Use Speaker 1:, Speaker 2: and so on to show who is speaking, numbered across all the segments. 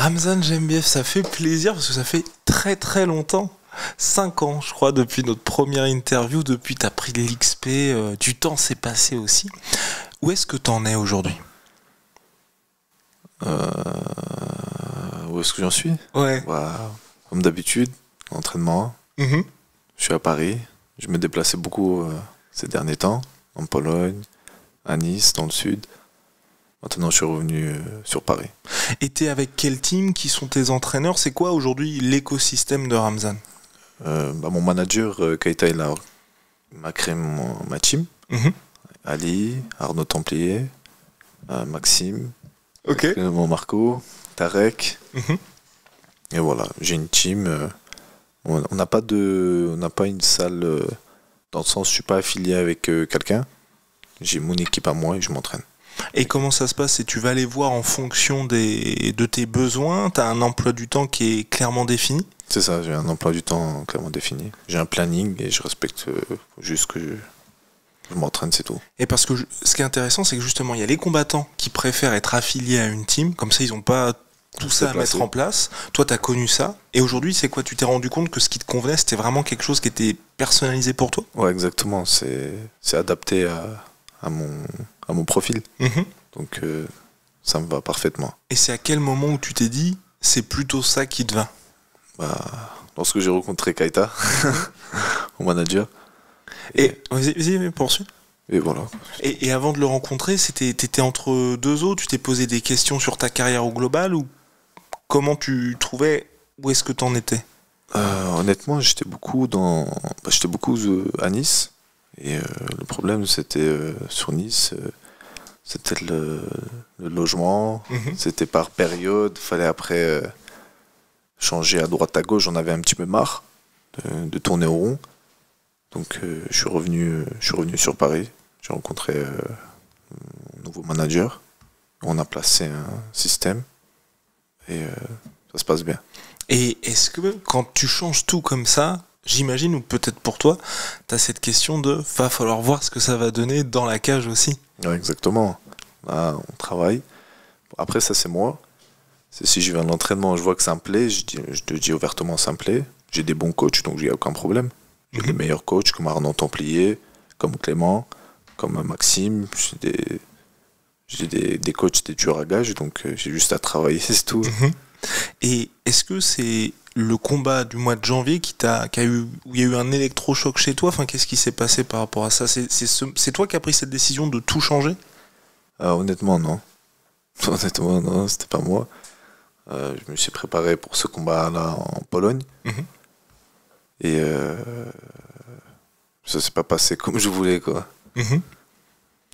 Speaker 1: Ramzan Jembiev, ça fait plaisir parce que ça fait très très longtemps. 5 ans, je crois, depuis notre première interview, depuis t'as pris de l'XP, du temps s'est passé aussi. Où est-ce que t'en es aujourd'hui?
Speaker 2: Où est-ce que j'en suis?
Speaker 1: Ouais.
Speaker 2: Bah, comme d'habitude, entraînement.
Speaker 1: Mhm.
Speaker 2: Je suis à Paris. Je me déplaçais beaucoup ces derniers temps, en Pologne, à Nice, dans le sud. Maintenant, je suis revenu sur Paris.
Speaker 1: Et t'es avec quel team? Qui sont tes entraîneurs? C'est quoi aujourd'hui l'écosystème de Ramzan?
Speaker 2: Mon manager, Keita, m'a créé ma team.
Speaker 1: Mhm.
Speaker 2: Ali, Arnaud Templier, Maxime,
Speaker 1: Ok.
Speaker 2: mon Marco, Tarek.
Speaker 1: Mhm.
Speaker 2: Et voilà, j'ai une team. On n'a pas une salle dans le sens, je suis pas affilié avec quelqu'un. J'ai mon équipe à moi et je m'entraîne.
Speaker 1: Et comment ça se passe? Et tu vas les voir en fonction de tes besoins? T'as un emploi du temps qui est clairement défini?
Speaker 2: C'est ça, j'ai un emploi du temps clairement défini. J'ai un planning et je respecte juste que je m'entraîne, c'est tout.
Speaker 1: Et parce que ce qui est intéressant, c'est que justement, il y a les combattants qui préfèrent être affiliés à une team, comme ça ils n'ont pas tout ça à mettre en place. Toi, tu as connu ça. Et aujourd'hui, c'est quoi? Tu t'es rendu compte que ce qui te convenait, c'était vraiment quelque chose qui était personnalisé pour toi?
Speaker 2: Ouais, exactement. C'est adapté à mon profil.
Speaker 1: Mhm.
Speaker 2: Donc, ça me va parfaitement.
Speaker 1: Et c'est à quel moment où tu t'es dit, c'est plutôt ça qui te va?
Speaker 2: Bah, lorsque j'ai rencontré Keita, mon manager.
Speaker 1: Et vas-y, poursuis.
Speaker 2: Et voilà.
Speaker 1: Et avant de le rencontrer, t'étais entre deux eaux, tu t'es posé des questions sur ta carrière au global ou comment tu trouvais, où est-ce que t'en étais?
Speaker 2: Honnêtement, j'étais beaucoup à Nice. Et le problème, c'était sur Nice, c'était le logement,
Speaker 1: Mhm.
Speaker 2: c'était par période, fallait après changer à droite à gauche, j'en avais un petit peu marre de tourner au rond. Donc je suis revenu sur Paris, j'ai rencontré mon nouveau manager, on a placé un système et ça se passe bien.
Speaker 1: Et est-ce que quand tu changes tout comme ça, j'imagine, ou peut-être pour toi, t'as cette question de va falloir voir ce que ça va donner dans la cage aussi.
Speaker 2: Ouais, exactement. Là, on travaille. Après, ça, c'est moi. C'est si je vais à l'entraînement, je vois que ça me plaît, je te dis ouvertement ça me plaît. J'ai des bons coachs, donc il n'y a aucun problème. J'ai des meilleurs coachs comme Arnaud Templier, comme Clément, comme Maxime. J'ai des coachs, des tueurs à gages, donc j'ai juste à travailler, c'est tout.
Speaker 1: Et est-ce que c'est le combat du mois de janvier où il y a eu un électrochoc chez toi? Enfin, qu'est-ce qui s'est passé par rapport à ça? C'est toi qui as pris cette décision de tout changer?
Speaker 2: Honnêtement, non. Honnêtement, non, c'était pas moi. Je me suis préparé pour ce combat-là en Pologne.
Speaker 1: Mhm.
Speaker 2: Et ça s'est pas passé comme je voulais, quoi.
Speaker 1: Mhm.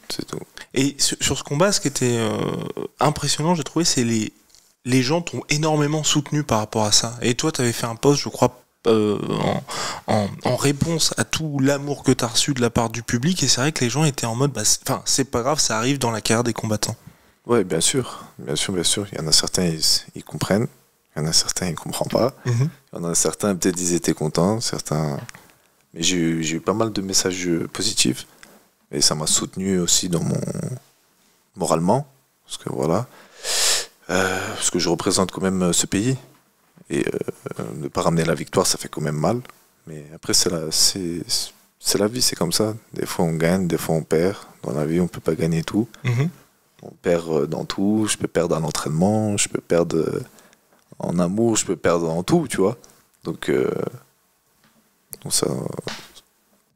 Speaker 2: C'est tout.
Speaker 1: Et sur ce combat, ce qui était impressionnant, j'ai trouvé, c'est les gens t'ont énormément soutenu par rapport à ça. Et toi, tu avais fait un post, je crois, en réponse à tout l'amour que tu as reçu de la part du public. Et c'est vrai que les gens étaient en mode, c'est pas grave, ça arrive dans la carrière des combattants.
Speaker 2: Ouais, bien sûr. Bien sûr, bien sûr. Il y en a certains, ils comprennent. Il y en a certains, ils ne comprennent pas.
Speaker 1: Mhm.
Speaker 2: Il y en a certains, peut-être, ils étaient contents. Certains... Mais j'ai eu pas mal de messages positifs. Et ça m'a soutenu aussi moralement. Parce que voilà. Parce que je représente quand même ce pays. Et ne pas ramener la victoire, ça fait quand même mal. Mais après, c'est la vie, c'est comme ça. Des fois, on gagne, des fois, on perd. Dans la vie, on ne peut pas gagner tout.
Speaker 1: Mhm.
Speaker 2: On perd dans tout. Je peux perdre à l'entraînement, je peux perdre en amour, je peux perdre en tout, tu vois. Donc ça,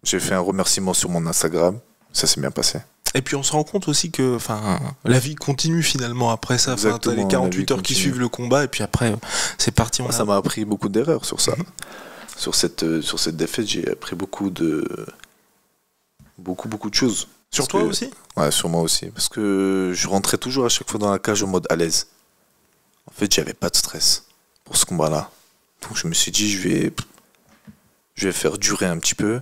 Speaker 2: j'ai fait un remerciement sur mon Instagram. Ça s'est bien passé.
Speaker 1: Et puis on se rend compte aussi que la vie continue finalement après ça. T'as
Speaker 2: Exactement,
Speaker 1: les
Speaker 2: la
Speaker 1: 48
Speaker 2: vie
Speaker 1: heures qui
Speaker 2: continue.
Speaker 1: suivent le combat et puis après c'est parti.
Speaker 2: Ça m'a appris beaucoup d'erreurs sur ça. Sur cette défaite, j'ai appris beaucoup de choses.
Speaker 1: Sur
Speaker 2: Parce
Speaker 1: toi
Speaker 2: que-
Speaker 1: aussi?
Speaker 2: Ouais, sur moi aussi. Parce que je rentrais toujours à chaque fois dans la cage en mode à l'aise. En fait, j'avais pas de stress pour ce combat-là. Donc je me suis dit, je vais faire durer un petit peu.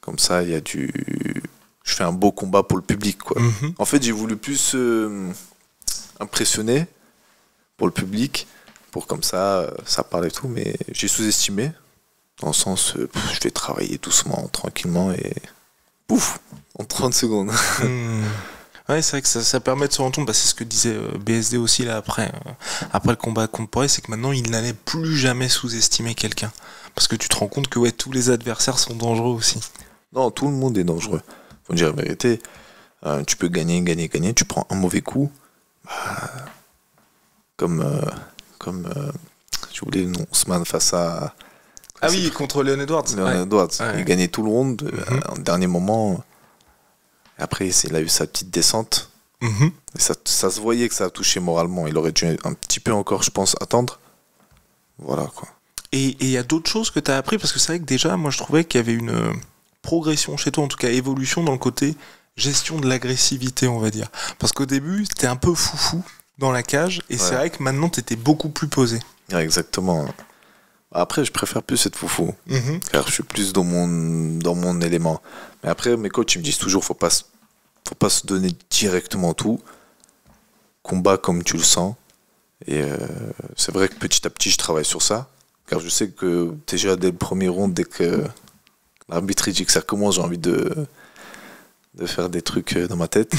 Speaker 2: Comme ça, je fais un beau combat pour le public, quoi.
Speaker 1: Mhm.
Speaker 2: En fait, j'ai voulu plus impressionner pour le public, pour comme ça parle et tout. Mais j'ai sous-estimé, dans le sens, je vais travailler doucement, tranquillement et pouf, en 30 secondes.
Speaker 1: Hmm. Ouais, c'est vrai que ça permet de se rendre compte, bah, c'est ce que disait BSD aussi là après le combat contre Poirier, c'est que maintenant il n'allait plus jamais sous-estimer quelqu'un. Parce que tu te rends compte que ouais, tous les adversaires sont dangereux aussi.
Speaker 2: Non, tout le monde est dangereux. Faut dire la vérité. Tu peux gagner, tu prends un mauvais coup. Bah, comme j'ai oublié le nom, Ousmane face à...
Speaker 1: Ah oui, contre Leon Edwards.
Speaker 2: Leon Edwards.
Speaker 1: Ouais.
Speaker 2: Il gagnait tout le monde. En dernier moment. Après, il a eu sa petite descente. Et ça se voyait que ça a touché moralement. Il aurait dû un petit peu encore, je pense, attendre. Voilà, quoi.
Speaker 1: Et il y a d'autres choses que tu as appris, parce que c'est vrai que déjà, moi je trouvais qu'il y avait une progression chez toi, en tout cas évolution dans le côté gestion de l'agressivité, on va dire. Parce qu'au début, t'es un peu foufou dans la cage, et c'est vrai que maintenant t'étais beaucoup plus posé.
Speaker 2: Ouais, exactement. Après, je préfère plus être foufou, car je suis plus dans mon élément. Mais après, mes coachs, ils me disent toujours, faut pas se donner directement tout. Combat comme tu le sens. Et c'est vrai que petit à petit, je travaille sur ça. Car je sais que déjà dès le premier round, dès que l'arbitre dit que ça commence, j'ai envie de faire des trucs dans ma tête.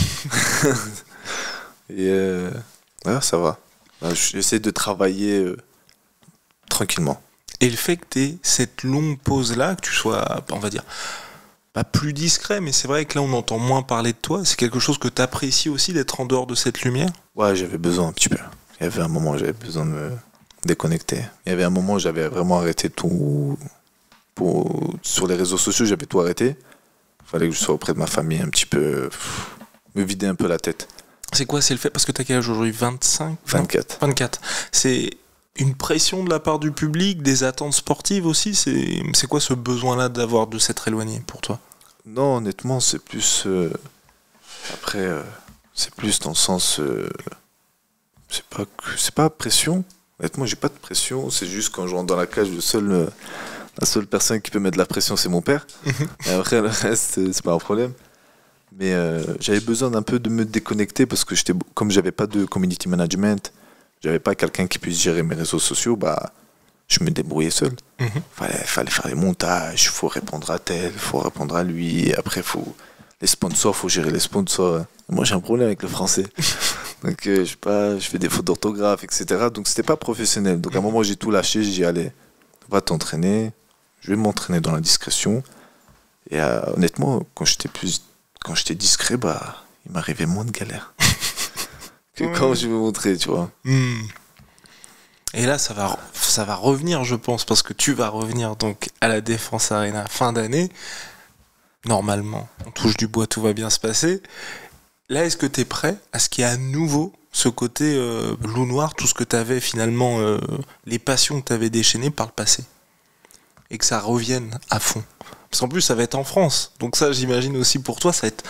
Speaker 2: Et voilà, ça va. J'essaie de travailler tranquillement.
Speaker 1: Et le fait que tu aies cette longue pause-là, que tu sois, on va dire, pas plus discret, mais c'est vrai que là on entend moins parler de toi, c'est quelque chose que tu apprécies aussi d'être en dehors de cette lumière?
Speaker 2: Ouais, j'avais besoin un petit peu. Il y avait un moment où j'avais besoin de me déconnecter. Il y avait un moment où j'avais vraiment arrêté tout. Sur les réseaux sociaux, j'avais tout arrêté. Il fallait que je sois auprès de ma famille un petit peu, me vider un peu la tête.
Speaker 1: C'est quoi? C'est le fait, parce que t'as quel âge aujourd'hui? 25?
Speaker 2: 24.
Speaker 1: 24. C'est une pression de la part du public, des attentes sportives aussi? C'est quoi ce besoin-là d'avoir de s'être éloigné pour toi?
Speaker 2: Non, honnêtement, c'est plus... après, c'est plus dans le sens... c'est pas pression. Honnêtement, j'ai pas de pression. C'est juste quand je rentre dans la cage, la seule personne qui peut mettre de la pression, c'est mon père. Et après, le reste, c'est pas un problème. Mais j'avais besoin d'un peu de me déconnecter parce que comme j'avais pas de community management, j'avais pas quelqu'un qui puisse gérer mes réseaux sociaux, bah je me débrouillais seul. Fallait faire les montages, faut répondre à tel, faut répondre à lui. Et après, les sponsors, faut gérer les sponsors. Moi, j'ai un problème avec le français. Donc, je fais des fautes d'orthographe, etc. Donc, c'était pas professionnel. Donc, à un moment, j'ai tout lâché. J'ai dit, allez, va t'entraîner. Je vais m'entraîner dans la discrétion. Et honnêtement, quand j'étais discret, bah, il m'arrivait moins de galères que quand je vais montrer, tu vois.
Speaker 1: Et là, ça va revenir, je pense, parce que tu vas revenir donc à la Défense Arena fin d'année. Normalement, on touche du bois, tout va bien se passer. Là, est-ce que tu es prêt à ce qu'il y ait à nouveau ce côté loup noir, tout ce que tu avais finalement, les passions que tu avais déchaînées par le passé, et que ça revienne à fond? Parce qu'en plus, ça va être en France. Donc ça, j'imagine aussi pour toi, ça va être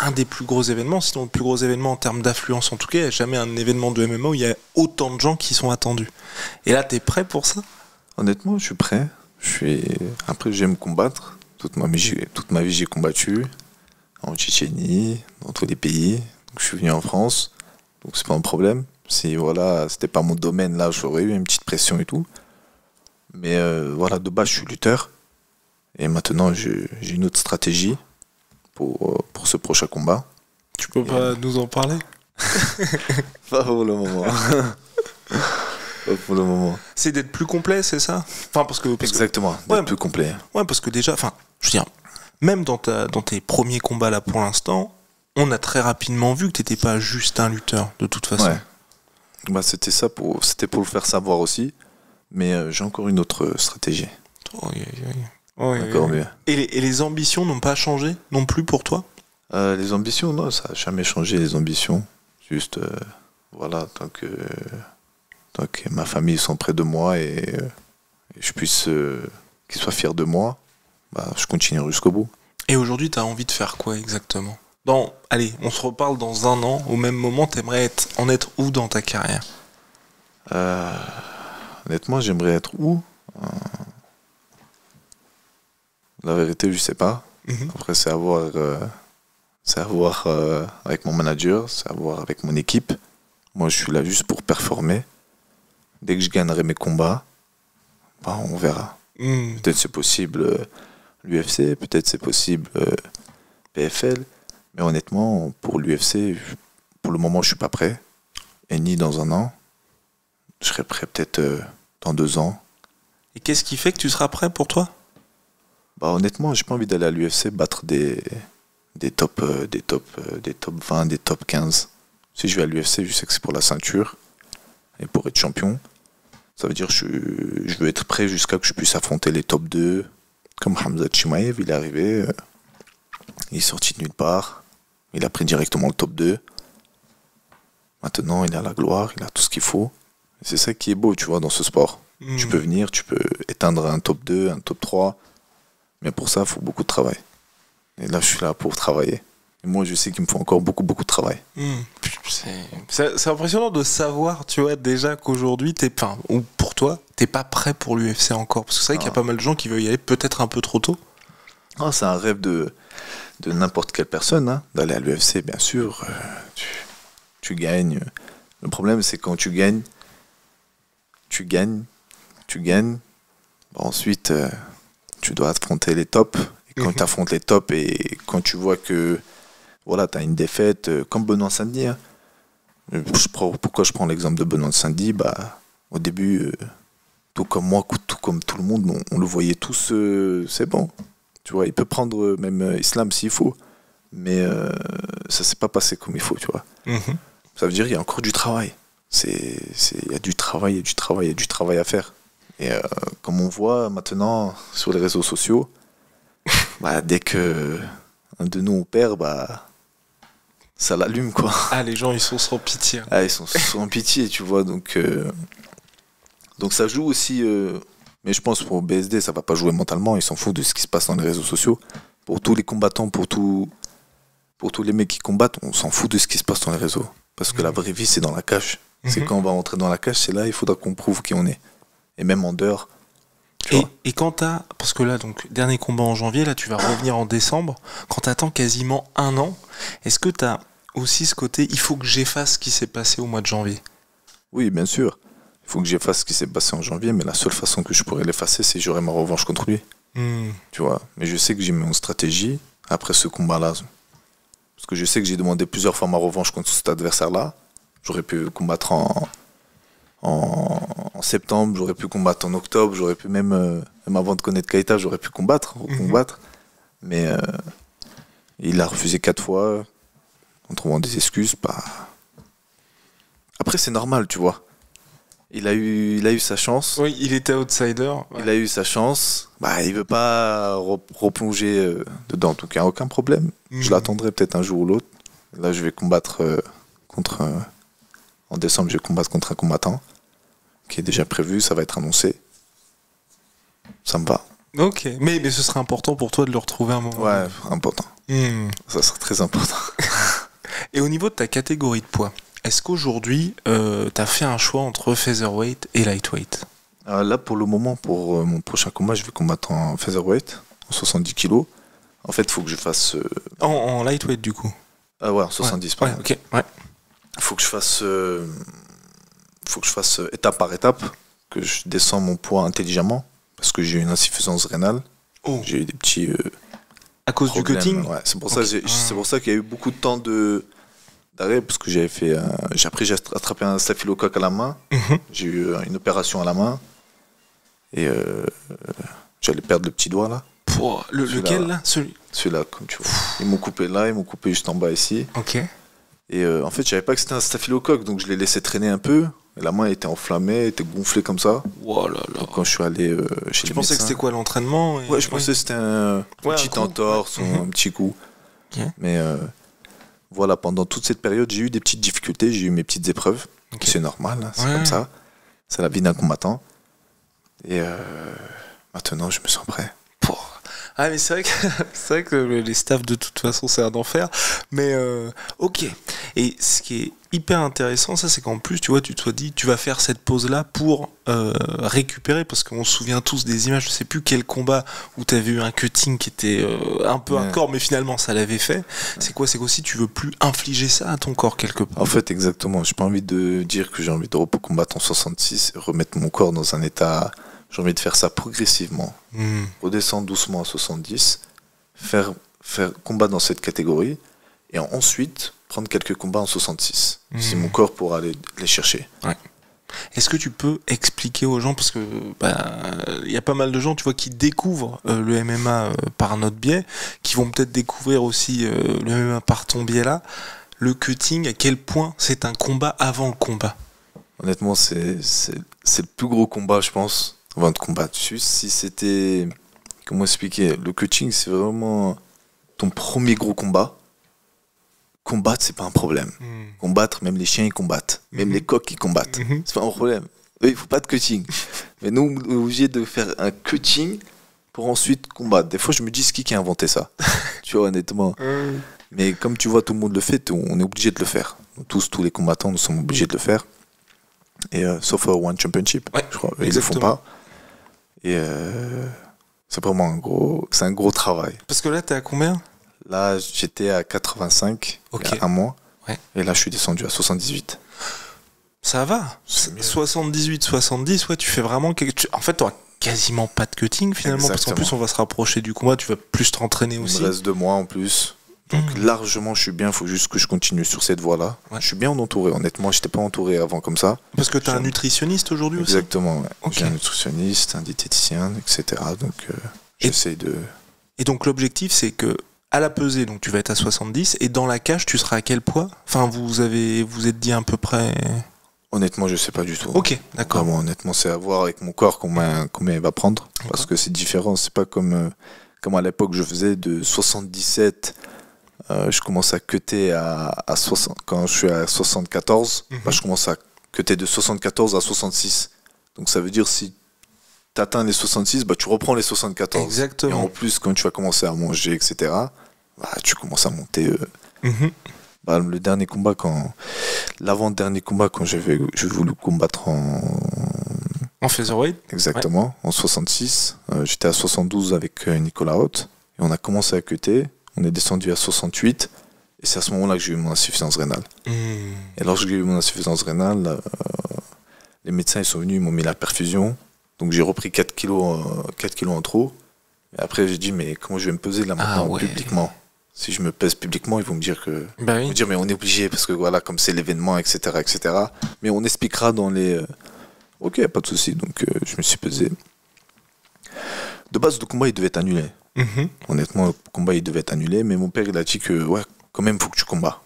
Speaker 1: un des plus gros événements, sinon le plus gros événement en termes d'affluence. En tout cas, il n'y a jamais un événement de MMA où il y a autant de gens qui sont attendus. Et là, tu es prêt pour ça?
Speaker 2: Honnêtement, je suis prêt. Après, j'aime combattre. Toute ma vie, j'ai combattu en Tchétchénie, dans tous les pays. Donc, je suis venu en France, donc c'est pas un problème. Si voilà, c'était pas mon domaine, là, j'aurais eu une petite pression et tout. Mais voilà, de base, je suis lutteur. Et maintenant, j'ai une autre stratégie pour ce prochain combat.
Speaker 1: Tu peux pas nous en parler?
Speaker 2: Pas pour le moment. Pas pour le moment.
Speaker 1: C'est d'être plus complet, c'est ça? Enfin,
Speaker 2: Exactement, d'être plus complet.
Speaker 1: Ouais, parce que déjà, enfin, je veux dire, même dans tes premiers combats là pour l'instant, on a très rapidement vu que t'étais pas juste un lutteur, de toute façon.
Speaker 2: Ouais. Bah, c'était pour le faire savoir aussi, mais j'ai encore une autre stratégie. Encore mieux.
Speaker 1: Et les ambitions n'ont pas changé non plus pour toi?
Speaker 2: Les ambitions, non, ça n'a jamais changé, les ambitions. Juste, voilà, tant que ma famille sont près de moi et je puisse qu'ils soient fiers de moi, bah, je continue jusqu'au bout.
Speaker 1: Et aujourd'hui, tu as envie de faire quoi exactement? Allez, on se reparle dans un an, au même moment, t'aimerais en être où dans ta carrière?
Speaker 2: Honnêtement, j'aimerais être où? La vérité, je sais pas. Après, c'est à voir avec mon manager, c'est à voir avec mon équipe. Moi, je suis là juste pour performer. Dès que je gagnerai mes combats, bah, on verra. Peut-être c'est possible l'UFC, peut-être c'est possible PFL. Mais honnêtement, pour l'UFC, pour le moment, je suis pas prêt. Et ni dans un an. Je serai prêt peut-être dans 2 ans.
Speaker 1: Et qu'est-ce qui fait que tu seras prêt pour toi?
Speaker 2: Bah honnêtement, j'ai pas envie d'aller à l'UFC battre des top 20, des top 15. Si je vais à l'UFC, je sais que c'est pour la ceinture et pour être champion. Ça veut dire que je veux être prêt jusqu'à que je puisse affronter les top 2. Comme Khamzat Chimaev, il est arrivé, il est sorti de nulle part, il a pris directement le top 2. Maintenant, il a la gloire, il a tout ce qu'il faut. Et c'est ça qui est beau, tu vois, dans ce sport. Tu peux venir, tu peux éteindre un top 2, un top 3. Mais pour ça, il faut beaucoup de travail. Et là, je suis là pour travailler. Et moi, je sais qu'il me faut encore beaucoup, beaucoup de travail.
Speaker 1: C'est impressionnant de savoir, tu vois, déjà qu'aujourd'hui, ou pour toi, t'es pas prêt pour l'UFC encore. Parce que c'est vrai qu'il y a pas mal de gens qui veulent y aller peut-être un peu trop tôt.
Speaker 2: Ah, c'est un rêve de n'importe quelle personne, hein, d'aller à l'UFC, bien sûr. Tu gagnes. Le problème, c'est quand tu gagnes. Bon, ensuite, tu dois affronter les tops. Et quand tu affrontes les tops et quand tu vois que voilà, tu as une défaite, comme Benoît Saint-Denis. Hein. Pourquoi je prends l'exemple de Benoît Saint-Denis? Au début, tout comme moi, tout comme tout le monde, on le voyait tous, c'est bon. Tu vois, il peut prendre même Islam s'il faut. Mais ça s'est pas passé comme il faut, tu vois. Ça veut dire qu'il y a encore du travail. Il y a du travail à faire. Et comme on voit maintenant sur les réseaux sociaux, dès que un de nous on perd, ça l'allume, quoi.
Speaker 1: Ah, les gens, ils sont sans pitié.
Speaker 2: Ah, ils sont sans pitié, tu vois. Donc ça joue aussi. Mais je pense pour BSD, ça va pas jouer mentalement. Ils s'en foutent de ce qui se passe dans les réseaux sociaux. Pour tous les combattants, pour tous les mecs qui combattent, on s'en fout de ce qui se passe dans les réseaux. Parce que la vraie vie, c'est dans la cage. C'est quand on va rentrer dans la cage, c'est là, il faudra qu'on prouve qui on est. Et même en dehors.
Speaker 1: Et quand t'as, parce que là, donc, dernier combat en janvier, là, tu vas revenir en décembre, quand t'attends quasiment un an, est-ce que t'as aussi ce côté, il faut que j'efface ce qui s'est passé au mois de janvier?
Speaker 2: Oui, bien sûr. Il faut que j'efface ce qui s'est passé en janvier, mais la seule façon que je pourrais l'effacer, c'est que j'aurai ma revanche contre lui. Tu vois. Mais je sais que j'ai mis en stratégie après ce combat-là. Parce que je sais que j'ai demandé plusieurs fois ma revanche contre cet adversaire-là. J'aurais pu combattre en septembre, j'aurais pu combattre en octobre, j'aurais pu même avant de connaître Keita, j'aurais pu combattre. Mais il a refusé 4 fois en trouvant des excuses. Après, c'est normal, tu vois. Il a eu sa chance.
Speaker 1: Oui, il était outsider. Ouais.
Speaker 2: Il a eu sa chance. Il veut pas replonger dedans. En tout cas, aucun problème. Je l'attendrai peut-être un jour ou l'autre. Là, je vais combattre en décembre, je vais combattre contre un combattant qui est déjà prévu. Ça va être annoncé. Ça me va.
Speaker 1: Ok. Mais ce serait important pour toi de le retrouver un moment.
Speaker 2: Ouais, important. Ça serait très important.
Speaker 1: Et au niveau de ta catégorie de poids, est-ce qu'aujourd'hui, t'as fait un choix entre featherweight et lightweight?
Speaker 2: Là, pour le moment, pour mon prochain combat, je vais combattre en featherweight, en 70 kg. En fait, il faut que je fasse...
Speaker 1: En lightweight, du coup?
Speaker 2: Ah ouais, en 70,
Speaker 1: ouais, ok, ouais.
Speaker 2: Il faut que je fasse étape par étape, que je descends mon poids intelligemment, parce que j'ai eu une insuffisance rénale. J'ai eu des petits
Speaker 1: à cause
Speaker 2: problèmes.
Speaker 1: Du cutting.
Speaker 2: Ouais, c'est pour ça qu'il y a eu beaucoup de temps d'arrêt, parce que j'ai attrapé un staphylocoque à la main. J'ai eu une opération à la main. Et j'allais perdre le petit doigt là.
Speaker 1: Lequel là?
Speaker 2: Celui-là, comme tu vois. Ils m'ont coupé là, ils m'ont coupé juste en bas ici.
Speaker 1: Ok.
Speaker 2: Et en fait, je savais pas que c'était un staphylocoque, donc je l'ai laissé traîner un peu. Et la main était enflammée, était gonflée comme ça.
Speaker 1: Oh là là.
Speaker 2: Donc, quand je suis allé chez les médecins...
Speaker 1: Tu pensais que c'était quoi, l'entraînement?
Speaker 2: Ouais, je pensais que c'était un petit entorse ou un petit coup.
Speaker 1: Okay.
Speaker 2: Mais voilà, pendant toute cette période, j'ai eu des petites difficultés, j'ai eu mes petites épreuves. Okay. C'est normal, hein, c'est comme ça. C'est la vie d'un combattant. Et maintenant, je me sens prêt.
Speaker 1: Ah, mais c'est vrai que les staffs, de toute façon, c'est un enfer. Mais ok. Et ce qui est hyper intéressant, ça, c'est qu'en plus, tu vois, tu te sois dit, tu vas faire cette pause-là pour récupérer, parce qu'on se souvient tous des images, je sais plus quel combat où tu avais eu un cutting qui était un peu hardcore, mais finalement, ça l'avait fait. C'est quoi? C'est qu'aussi, tu veux plus infliger ça à ton corps quelque part.
Speaker 2: En fait, exactement. J'ai pas envie de dire que j'ai envie de combattre en 66 et remettre mon corps dans un état... J'ai envie de faire ça progressivement. Redescendre doucement à 70, faire combattre dans cette catégorie. et ensuite prendre quelques combats en 66. Si mon corps pourra aller les chercher.
Speaker 1: Ouais. Est-ce que tu peux expliquer aux gens, parce que y a pas mal de gens, tu vois, qui découvrent le MMA par notre biais, qui vont peut-être découvrir aussi le MMA par ton biais là, le cutting, à quel point c'est un combat avant le combat?
Speaker 2: Honnêtement, c'est le plus gros combat, je pense, avant de combattre. Juste si c'était... Comment expliquer? Le cutting, c'est vraiment ton premier gros combat. Combattre, c'est pas un problème. Combattre, même les chiens, ils combattent. Même les coqs, ils combattent. C'est pas un problème. Eux, il faut pas de cutting. Mais nous, on est obligé de faire un cutting pour ensuite combattre. Des fois, je me dis, c'est qui a inventé ça? Tu vois, honnêtement. Mais comme tu vois, tout le monde le fait, on est obligé de le faire. Tous les combattants, nous sommes obligés de le faire. Et sauf One Championship,
Speaker 1: ouais,
Speaker 2: je crois. Ils le font pas. Et c'est vraiment un gros travail.
Speaker 1: Parce que là, t'es à combien?
Speaker 2: Là, j'étais à 85 il y a un mois. Ouais. Et là, je suis descendu à 78.
Speaker 1: Ça va. 78, 70, ouais, tu fais vraiment En fait, t'auras quasiment pas de cutting finalement. Exactement. Parce qu'en plus, on va se rapprocher du combat, tu vas plus t'entraîner aussi.
Speaker 2: Il me reste 2 mois en plus. Donc largement, je suis bien. Il faut juste que je continue sur cette voie-là. Ouais. Je suis bien entouré. Honnêtement, je n'étais pas entouré avant comme ça.
Speaker 1: Parce que tu as un nutritionniste aujourd'hui aussi?
Speaker 2: Exactement, ouais. Okay. J'ai un nutritionniste, un diététicien, etc. Donc, j'essaie de...
Speaker 1: Et donc, l'objectif, c'est que à la pesée, donc tu vas être à 70, et dans la cage, tu seras à quel poids? Enfin, vous êtes dit à peu près...
Speaker 2: Honnêtement, je sais pas du tout.
Speaker 1: Ok, d'accord.
Speaker 2: Vraiment, honnêtement, c'est à voir avec mon corps combien il va prendre. Parce que c'est différent. C'est pas comme à l'époque, je faisais de 77... je commence à cutter à 60. Quand je suis à 74, je commence à cutter de 74 à 66. Donc ça veut dire si tu atteins les 66, tu reprends les 74.
Speaker 1: Exactement.
Speaker 2: Et en plus, quand tu vas commencer à manger, etc., tu commences à monter. Le dernier combat, l'avant-dernier combat, quand j'ai voulu combattre
Speaker 1: en featherweight.
Speaker 2: Exactement, ouais. En 66. J'étais à 72 avec Nicolas Haute. Et on a commencé à cutter. On est descendu à 68 et c'est à ce moment-là que j'ai eu mon insuffisance rénale. Et lorsque j'ai eu mon insuffisance rénale, les médecins ils sont venus, ils m'ont mis la perfusion. Donc j'ai repris 4 kilos en trop. Et après j'ai dit mais comment je vais me peser là maintenant publiquement? Si je me pèse publiquement, ils vont me dire que...
Speaker 1: Ils
Speaker 2: vont me dire mais on est obligé parce que voilà, comme c'est l'événement, etc., etc. Mais on expliquera dans les... Ok, pas de souci. Donc je me suis pesé. De base, le combat il devait être annulé. Honnêtement, le combat il devait être annulé, mais mon père il a dit que ouais, quand même, faut que tu combats.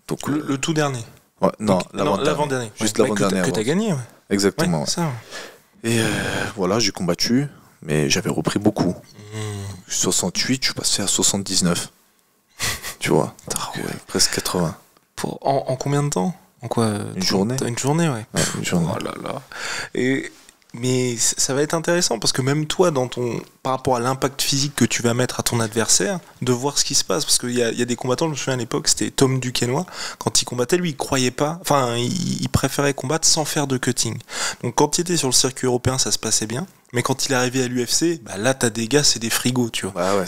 Speaker 2: Donc,
Speaker 1: le tout dernier.
Speaker 2: Ouais, non,
Speaker 1: l'avant-dernier.
Speaker 2: Juste l'avant-dernier.
Speaker 1: Que t'as gagné, ouais.
Speaker 2: Exactement.
Speaker 1: Ouais, ça.
Speaker 2: Et voilà, j'ai combattu, mais j'avais repris beaucoup. 68, je suis passé à 79. Tu vois, presque 80.
Speaker 1: En combien de temps? En quoi?
Speaker 2: Une journée.
Speaker 1: Une journée, ouais.
Speaker 2: Une journée.
Speaker 1: Oh là là. Mais ça va être intéressant parce que même toi, par rapport à l'impact physique que tu vas mettre à ton adversaire, de voir ce qui se passe. Parce qu'il y a des combattants, je me souviens à l'époque, c'était Tom Duquesnoy, quand il combattait, lui, il croyait pas, enfin, il préférait combattre sans faire de cutting. Donc quand il était sur le circuit européen, ça se passait bien. Mais quand il est arrivé à l'UFC, là, t'as des gars, c'est des frigos, tu vois.
Speaker 2: Ouais,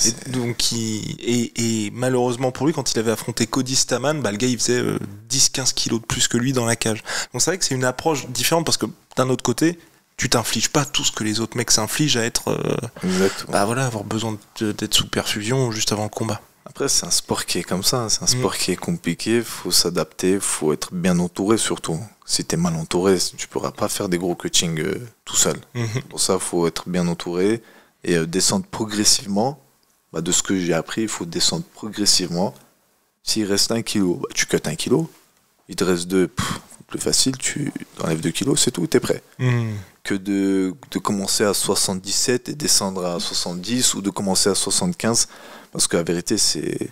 Speaker 1: et malheureusement pour lui, quand il avait affronté Cody Stamann, le gars, il faisait 10-15 kilos de plus que lui dans la cage. Donc c'est vrai que c'est une approche différente parce que d'un autre côté, tu t'infliges pas tout ce que les autres mecs s'infligent à être avoir besoin d'être sous perfusion juste avant le combat.
Speaker 2: Après c'est un sport qui est comme ça, c'est un sport qui est compliqué, faut s'adapter, faut être bien entouré surtout. Si t'es mal entouré, tu pourras pas faire des gros cuttings tout seul. Pour ça faut être bien entouré et descendre progressivement. De ce que j'ai appris, il faut descendre progressivement. S'il reste 1 kilo, tu cuts 1 kilo. Il te reste 2, plus facile, tu enlèves 2 kilos, c'est tout, t'es prêt. Que de commencer à 77 et descendre à 70 ou de commencer à 75, parce que la vérité, c'est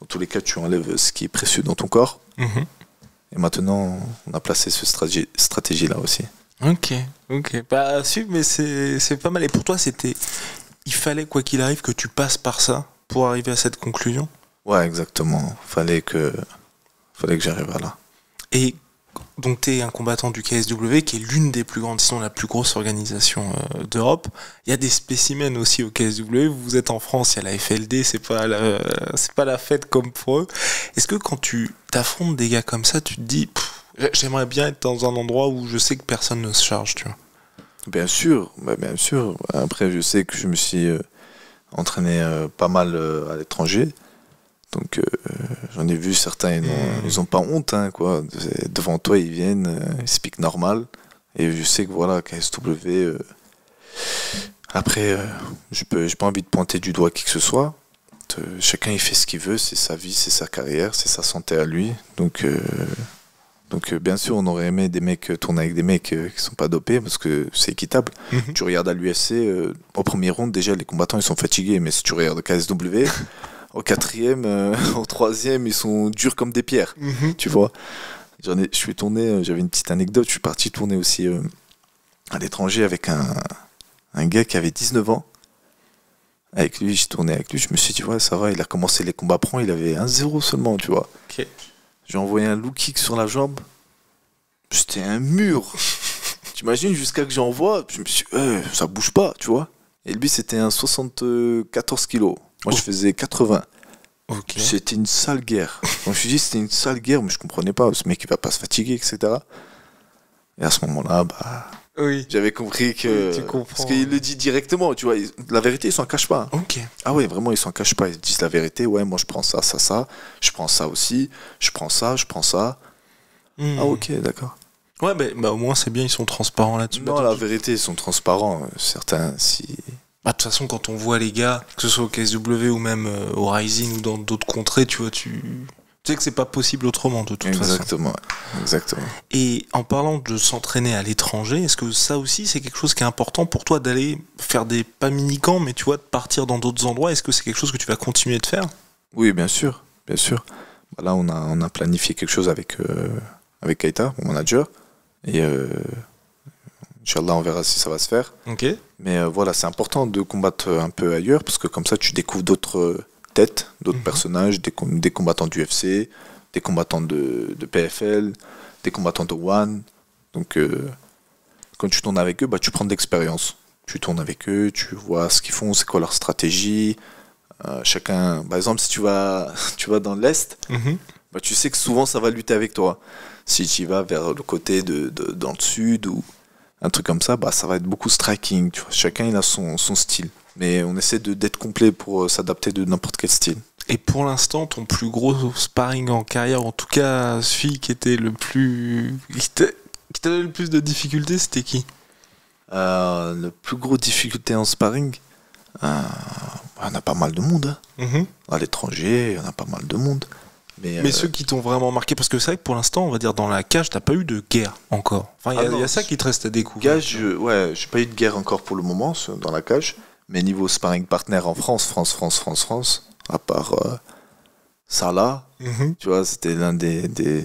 Speaker 2: dans tous les cas, tu enlèves ce qui est précieux dans ton corps. Et maintenant, on a placé cette stratégie-là aussi.
Speaker 1: Ok. Mais c'est pas mal. Et pour toi, il fallait, quoi qu'il arrive, que tu passes par ça pour arriver à cette conclusion? Ouais,
Speaker 2: exactement. Fallait que j'arrive à là.
Speaker 1: Et donc tu es un combattant du KSW qui est l'une des plus grandes, sinon la plus grosse organisation d'Europe. Il y a des spécimens aussi au KSW. Vous êtes en France, il y a la FLD, c'est pas la fête comme pour eux. Est-ce que quand tu t'affrontes des gars comme ça, tu te dis j'aimerais bien être dans un endroit où je sais que personne ne se charge, tu vois?
Speaker 2: Bien sûr. Après, je sais que je me suis entraîné pas mal à l'étranger. Donc j'en ai vu certains, ils ont pas honte, hein, quoi. Devant toi, ils viennent, ils speak normal. Et je sais que voilà, KSW, après, j'ai pas envie de pointer du doigt qui que ce soit. Chacun il fait ce qu'il veut, c'est sa vie, c'est sa carrière, c'est sa santé à lui. Donc bien sûr, on aurait aimé des mecs tourner avec des mecs qui sont pas dopés parce que c'est équitable. Tu regardes à l'UFC, au premier round, déjà les combattants ils sont fatigués, mais si tu regardes KSW, au quatrième, au troisième, ils sont durs comme des pierres. Tu vois. Je suis tourné, j'avais une petite anecdote, je suis parti tourner aussi à l'étranger avec un gars qui avait 19 ans. Avec lui, j'ai tourné avec lui, je me suis dit, ouais, ça va, il a commencé les combats pro, il avait 1-0 seulement, tu vois.
Speaker 1: Ok.
Speaker 2: J'ai envoyé un low kick sur la jambe, c'était un mur. T'imagines, jusqu'à que j'envoie, je me suis dit, ça bouge pas, tu vois. Et lui, c'était un 74 kilos. Moi, je faisais 80.
Speaker 1: Okay.
Speaker 2: C'était une sale guerre. Quand je me suis dit, c'était une sale guerre, mais je comprenais pas, ce mec, il va pas se fatiguer, etc. Et à ce moment-là,
Speaker 1: oui.
Speaker 2: J'avais compris que...
Speaker 1: Oui, tu comprends.
Speaker 2: Parce qu'il le dit directement, tu vois. La vérité, ils s'en cachent pas.
Speaker 1: Ok.
Speaker 2: Ah ouais, vraiment, ils s'en cachent pas. Ils disent la vérité. Ouais, moi, je prends ça, ça, ça. Je prends ça aussi. Je prends ça, je prends ça. Ah ok, d'accord.
Speaker 1: Ouais, au moins, c'est bien, ils sont transparents là-dessus.
Speaker 2: Non, la vérité, ils sont transparents. Certains, si...
Speaker 1: De toute façon, quand on voit les gars, que ce soit au KSW ou même au Rising ou dans d'autres contrées, tu vois, tu sais que c'est pas possible autrement de toute façon.
Speaker 2: Exactement.
Speaker 1: Et en parlant de s'entraîner à l'étranger, est-ce que ça aussi c'est quelque chose qui est important pour toi d'aller faire des, pas mini-camps, mais tu vois, de partir dans d'autres endroits? Est-ce que c'est quelque chose que tu vas continuer de faire?
Speaker 2: Oui, bien sûr. Là, on a planifié quelque chose avec Keita, mon manager. Et Inch'Allah, on verra si ça va se faire.
Speaker 1: Ok.
Speaker 2: Mais voilà, c'est important de combattre un peu ailleurs, parce que comme ça, tu découvres d'autres têtes, d'autres personnages, des combattants d'UFC, des combattants de PFL, des combattants de One. Donc, quand tu tournes avec eux, tu prends de l'expérience. Tu tournes avec eux, tu vois ce qu'ils font, c'est quoi leur stratégie. Chacun, par exemple, si tu vas dans l'Est, tu sais que souvent ça va lutter avec toi. Si tu vas vers le côté dans le Sud ou un truc comme ça, ça va être beaucoup striking. Tu vois. Chacun il a son style. Mais on essaie d'être complet pour s'adapter de n'importe quel style.
Speaker 1: Et pour l'instant, ton plus gros sparring en carrière, en tout cas celui qui était le plus... qui t'avait le plus de difficultés, c'était qui?
Speaker 2: Le plus gros difficulté en sparring, on a pas mal de monde. À l'étranger, on a pas mal de monde. Mais
Speaker 1: ceux qui t'ont vraiment marqué, parce que c'est vrai que pour l'instant, on va dire dans la cage, t'as pas eu de guerre encore. Enfin, il y a ça qui te reste à découvrir.
Speaker 2: Cage, j'ai pas eu de guerre encore pour le moment dans la cage. Mais niveau sparring partner en France, à part Salah, tu vois, c'était l'un des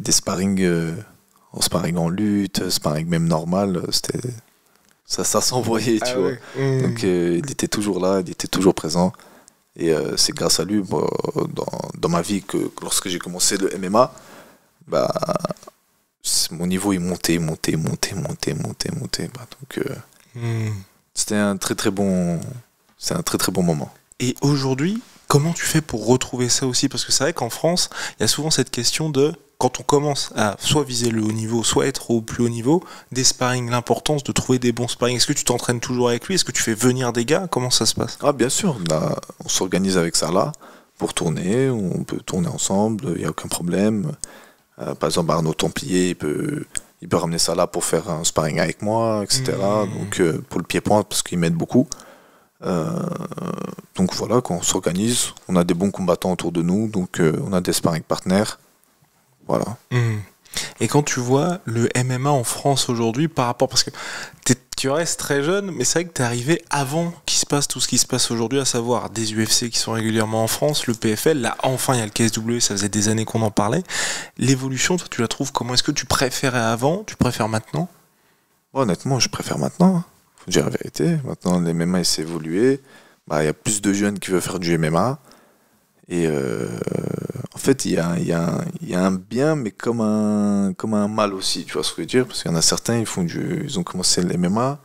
Speaker 2: sparring en sparring en lutte, sparring même normal, c'était ça s'envoyait, tu vois. Ouais. Donc il était toujours là, il était toujours présent. Et c'est grâce à lui, dans ma vie, que lorsque j'ai commencé le MMA, mon niveau il montait. Donc c'était un très bon moment.
Speaker 1: Et aujourd'hui, comment tu fais pour retrouver ça aussi? Parce que c'est vrai qu'en France, il y a souvent cette question de, quand on commence à soit viser le haut niveau, soit être au plus haut niveau, des sparring, l'importance de trouver des bons sparring. Est-ce que tu t'entraînes toujours avec lui? Est-ce que tu fais venir des gars? Comment ça se passe?
Speaker 2: Ah bien sûr, là, on s'organise avec ça là pour tourner, on peut tourner ensemble, il n'y a aucun problème. Par exemple, Arnaud Templier, il peut ramener ça là pour faire un sparring avec moi, etc. Donc pour le pied-point, parce qu'il m'aide beaucoup. Donc voilà, quand on s'organise, on a des bons combattants autour de nous, donc on a des sparring partners. Voilà.
Speaker 1: Et quand tu vois le MMA en France aujourd'hui, par rapport, parce que tu restes très jeune, mais c'est vrai que tu es arrivé avant qu'il se passe tout ce qui se passe aujourd'hui, à savoir des UFC qui sont régulièrement en France, le PFL, là enfin il y a le KSW, ça faisait des années qu'on en parlait. L'évolution, toi tu la trouves comment? Est-ce que tu préférais avant? Tu préfères maintenant?
Speaker 2: Honnêtement, je préfère maintenant. Faut dire la vérité. Maintenant, le MMA il s'est évolué. Il y a plus de jeunes qui veulent faire du MMA. Et en fait, il y a un bien, mais comme un mal aussi, tu vois ce que je veux dire? Parce qu'il y en a certains, ils ont commencé le MMA,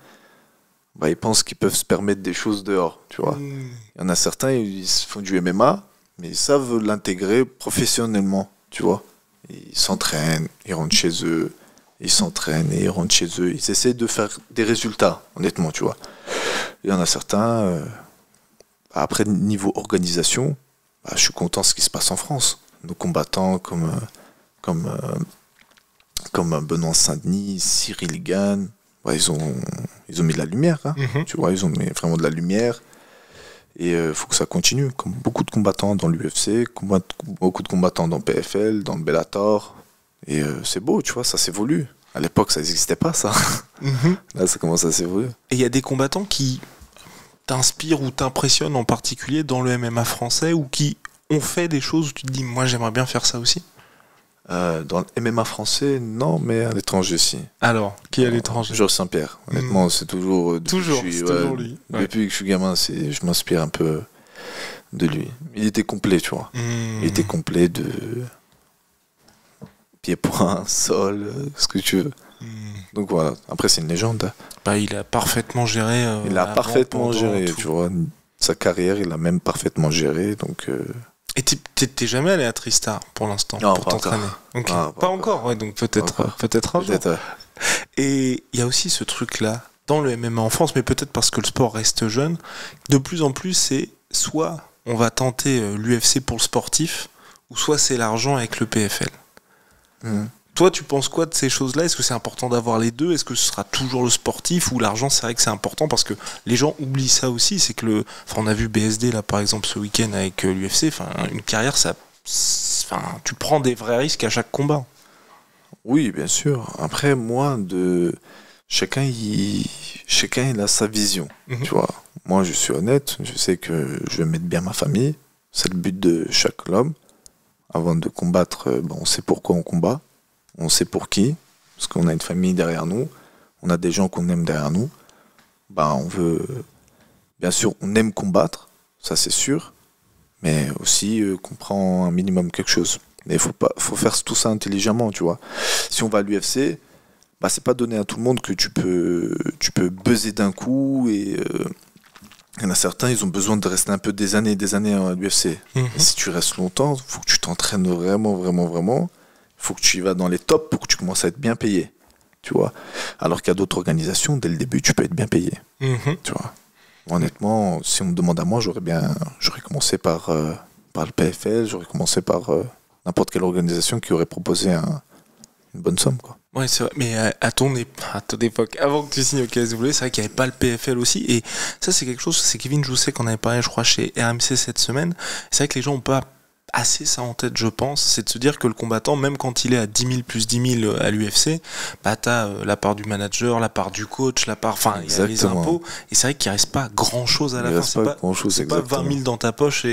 Speaker 2: ils pensent qu'ils peuvent se permettre des choses dehors, tu vois. Il y en a certains, ils font du MMA, mais ils savent l'intégrer professionnellement, tu vois. Ils s'entraînent, ils rentrent chez eux, ils s'entraînent et ils rentrent chez eux. Ils essaient de faire des résultats, honnêtement, tu vois. Il y en a certains... Après, niveau organisation, bah, je suis content de ce qui se passe en France. Nos combattants comme, Benoît Saint-Denis, Cyril Gann, ouais, ils ont mis de la lumière. Hein, tu vois, ils ont mis vraiment de la lumière. Et il faut que ça continue. Comme beaucoup de combattants dans l'UFC, beaucoup de combattants dans PFL, dans le Bellator. Et c'est beau, tu vois, ça s'évolue. À l'époque, ça n'existait pas, ça. Là, ça commence à s'évoluer.
Speaker 1: Et il y a des combattants qui t'inspirent ou t'impressionnent en particulier dans le MMA français ou qui ont fait des choses où tu te dis, moi, j'aimerais bien faire ça aussi?
Speaker 2: Dans le MMA français, non, mais à l'étranger, si.
Speaker 1: Alors, qui est à l'étranger?
Speaker 2: Georges Saint-Pierre. Honnêtement, c'est toujours...
Speaker 1: Toujours, c'est toujours lui. Ouais.
Speaker 2: Depuis que je suis gamin, je m'inspire un peu de lui. Il était complet, tu vois. Il était complet de... pied-point, sol, ce que tu veux. Donc voilà. Après, c'est une légende.
Speaker 1: Bah, il a parfaitement géré.
Speaker 2: Il a parfaitement géré, tu vois. Sa carrière, il a même parfaitement géré. Donc...
Speaker 1: Et t'es jamais allé à Tristar pour l'instant pour t'entraîner? Okay. Pas encore, ouais, donc peut-être un jour. Et il y a aussi ce truc-là dans le MMA en France, mais peut-être parce que le sport reste jeune, de plus en plus, c'est soit on va tenter l'UFC pour le sportif, ou soit c'est l'argent avec le PFL. Toi, tu penses quoi de ces choses-là? Est-ce que c'est important d'avoir les deux? Est-ce que ce sera toujours le sportif ou l'argent? C'est vrai que c'est important parce que les gens oublient ça aussi. C'est que on a vu BSD là par exemple ce week-end avec l'UFC. Enfin, une carrière, tu prends des vrais risques à chaque combat.
Speaker 2: Oui, bien sûr. Après, moi, chacun il a sa vision. Tu vois. Moi, je suis honnête. Je sais que je vais mettre bien ma famille. C'est le but de chaque homme. Avant de combattre, on sait pourquoi on combat. On sait pour qui, parce qu'on a une famille derrière nous, on a des gens qu'on aime derrière nous. On veut, bien sûr, on aime combattre, ça c'est sûr, mais aussi qu'on prend un minimum quelque chose. Mais il faut faire tout ça intelligemment, tu vois. Si on va à l'UFC, c'est pas donné à tout le monde que tu peux buzzer d'un coup et il y en a certains, ils ont besoin de rester un peu des années et des années à l'UFC. Et si tu restes longtemps, il faut que tu t'entraînes vraiment, vraiment, vraiment. Il faut que tu y vas dans les tops pour que tu commences à être bien payé, tu vois. Alors qu'il y a d'autres organisations, dès le début, tu peux être bien payé, tu vois. Honnêtement, si on me demande à moi, j'aurais commencé par le PFL, j'aurais commencé par n'importe quelle organisation qui aurait proposé une bonne somme, quoi.
Speaker 1: Ouais, c'est vrai. Mais à ton époque, avant que tu signes au KSW, c'est vrai qu'il n'y avait pas le PFL aussi. Et ça, c'est quelque chose, c'est Kevin Jousset qu'on avait parlé, je crois, chez RMC cette semaine. C'est vrai que les gens n'ont pas assez ça en tête, je pense, c'est de se dire que le combattant, même quand il est à 10 000 plus 10 000 à l'UFC, t'as la part du manager, la part du coach, il y a les impôts, et c'est vrai qu'il ne reste pas grand-chose à la fin, c'est pas 20 000 dans ta poche.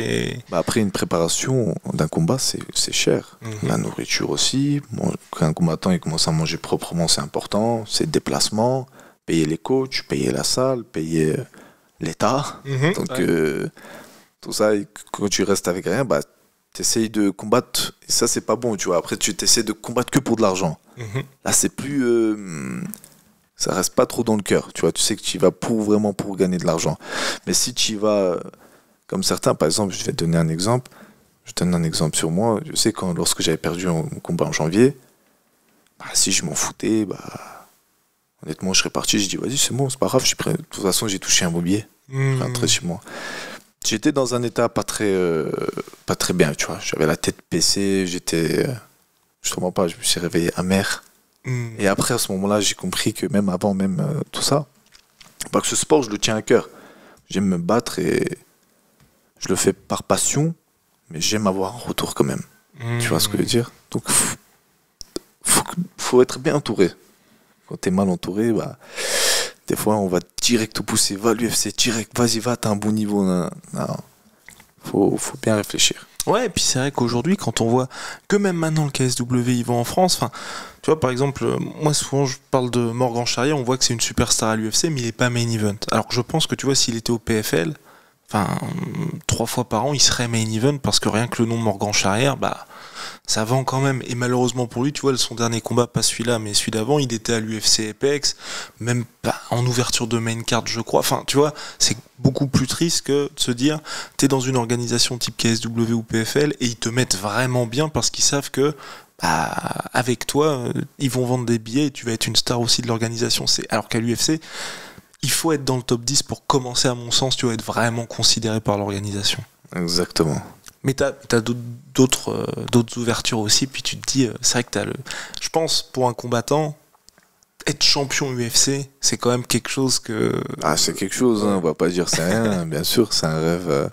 Speaker 2: Après, une préparation d'un combat, c'est cher. La nourriture aussi, quand un combattant il commence à manger proprement, c'est important, c'est le déplacement, payer les coachs, payer la salle, payer l'État, donc tout ça, quand tu restes avec rien, t'essayes de combattre, et ça c'est pas bon, tu vois. Après tu t'essaies de combattre que pour de l'argent. Là c'est plus... ça reste pas trop dans le cœur, tu vois. Tu sais que tu y vas vraiment pour gagner de l'argent. Mais si tu y vas, comme certains, par exemple, je vais te donner un exemple. Je donne un exemple sur moi. Je sais lorsque j'avais perdu mon combat en janvier, si je m'en foutais, honnêtement je serais parti, je dis vas-y c'est bon, c'est pas grave, de toute façon j'ai touché un mobilier. Je rentrais chez moi. J'étais dans un état pas très bien, tu vois. J'avais la tête baissée, je te mens pas, je me suis réveillé amer. Et après, à ce moment-là, j'ai compris que même avant, tout ça, que ce sport, je le tiens à cœur. J'aime me battre et je le fais par passion, mais j'aime avoir un retour quand même. Tu vois ce que je veux dire? Donc, faut être bien entouré. Quand t'es mal entouré, des fois, on va direct te pousser, va à l'UFC, direct, vas-y, va, t'as un bon niveau. Non. Faut bien réfléchir.
Speaker 1: Ouais, et puis c'est vrai qu'aujourd'hui, quand on voit que même maintenant le KSW, il va en France, tu vois, par exemple, moi souvent je parle de Morgan Charrière, on voit que c'est une superstar à l'UFC, mais il est pas main event. Alors que je pense que, tu vois, s'il était au PFL, 3 fois par an, il serait main event parce que rien que le nom de Morgan Charrière, ça vend quand même. Et malheureusement pour lui, tu vois, son dernier combat, pas celui-là, mais celui d'avant, il était à l'UFC Apex, même pas en ouverture de main card, je crois. Tu vois, c'est beaucoup plus triste que de se dire, t'es dans une organisation type KSW ou PFL et ils te mettent vraiment bien parce qu'ils savent que avec toi, ils vont vendre des billets et tu vas être une star aussi de l'organisation. Alors qu'à l'UFC, il faut être dans le top 10 pour commencer, à mon sens, tu vas être vraiment considéré par l'organisation.
Speaker 2: Exactement.
Speaker 1: Mais t'as d'autres ouvertures aussi, puis tu te dis, c'est vrai que je pense, pour un combattant, être champion UFC, c'est quand même quelque chose que...
Speaker 2: Ah, c'est quelque chose, hein, on va pas dire c'est rien, bien sûr, c'est un rêve,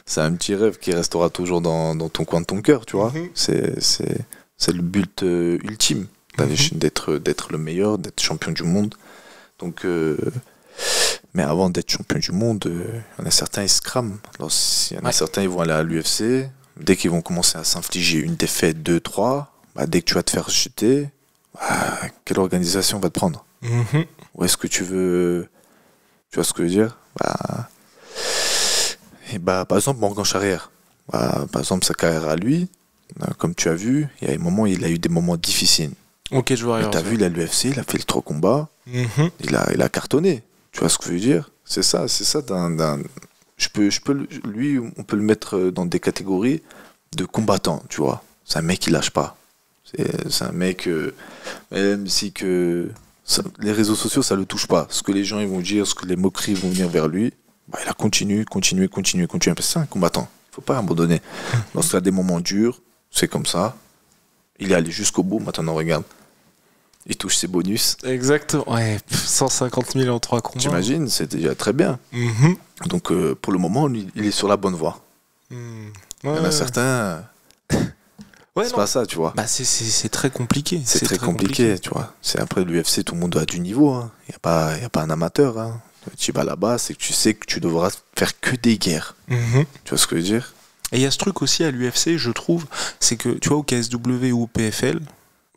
Speaker 2: c'est un petit rêve qui restera toujours dans ton coin de ton cœur, tu vois. C'est le but ultime, d'être le meilleur, d'être champion du monde. Donc, mais avant d'être champion du monde, il y en a certains, ils se crament. Alors, il y en a certains, ils vont aller à l'UFC, dès qu'ils vont commencer à s'infliger une défaite, 2, 3, bah, dès que tu vas te faire jeter, quelle organisation va te prendre? Où est-ce que tu veux... Tu vois ce que je veux dire? Et par exemple, Morgan Charrière, par exemple, sa carrière à lui, comme tu as vu, il y a des moments, il a eu des moments difficiles.
Speaker 1: Ok, je vois.
Speaker 2: Tu as vu, l'UFC, il a fait le 3 combats, il a cartonné. Tu vois ce que je veux dire? C'est ça. Lui, on peut le mettre dans des catégories de combattants, tu vois. C'est un mec qui lâche pas. C'est un mec, même si les réseaux sociaux, ça le touche pas. Ce que les gens ils vont dire, ce que les moqueries vont venir vers lui, il a continué. Parce que c'est un combattant. Il faut pas abandonner. Lorsqu'il a des moments durs, c'est comme ça. Il est allé jusqu'au bout. Maintenant, regarde. Il touche ses bonus.
Speaker 1: Exactement. Ouais, 150 000 en 3 combats.
Speaker 2: T'imagines, c'est déjà très bien. Donc, pour le moment, il est sur la bonne voie. Il y en a certains... c'est pas ça, tu vois.
Speaker 1: C'est très compliqué.
Speaker 2: C'est très compliqué, tu vois. C'est après l'UFC, tout le monde a du niveau. Hein. Il n'y a pas un amateur. Hein. Tu vas là-bas, c'est que tu sais que tu devras faire que des guerres. Tu vois ce que je veux dire?
Speaker 1: Et il y a ce truc aussi à l'UFC, je trouve, c'est que tu vois, au KSW ou au PFL,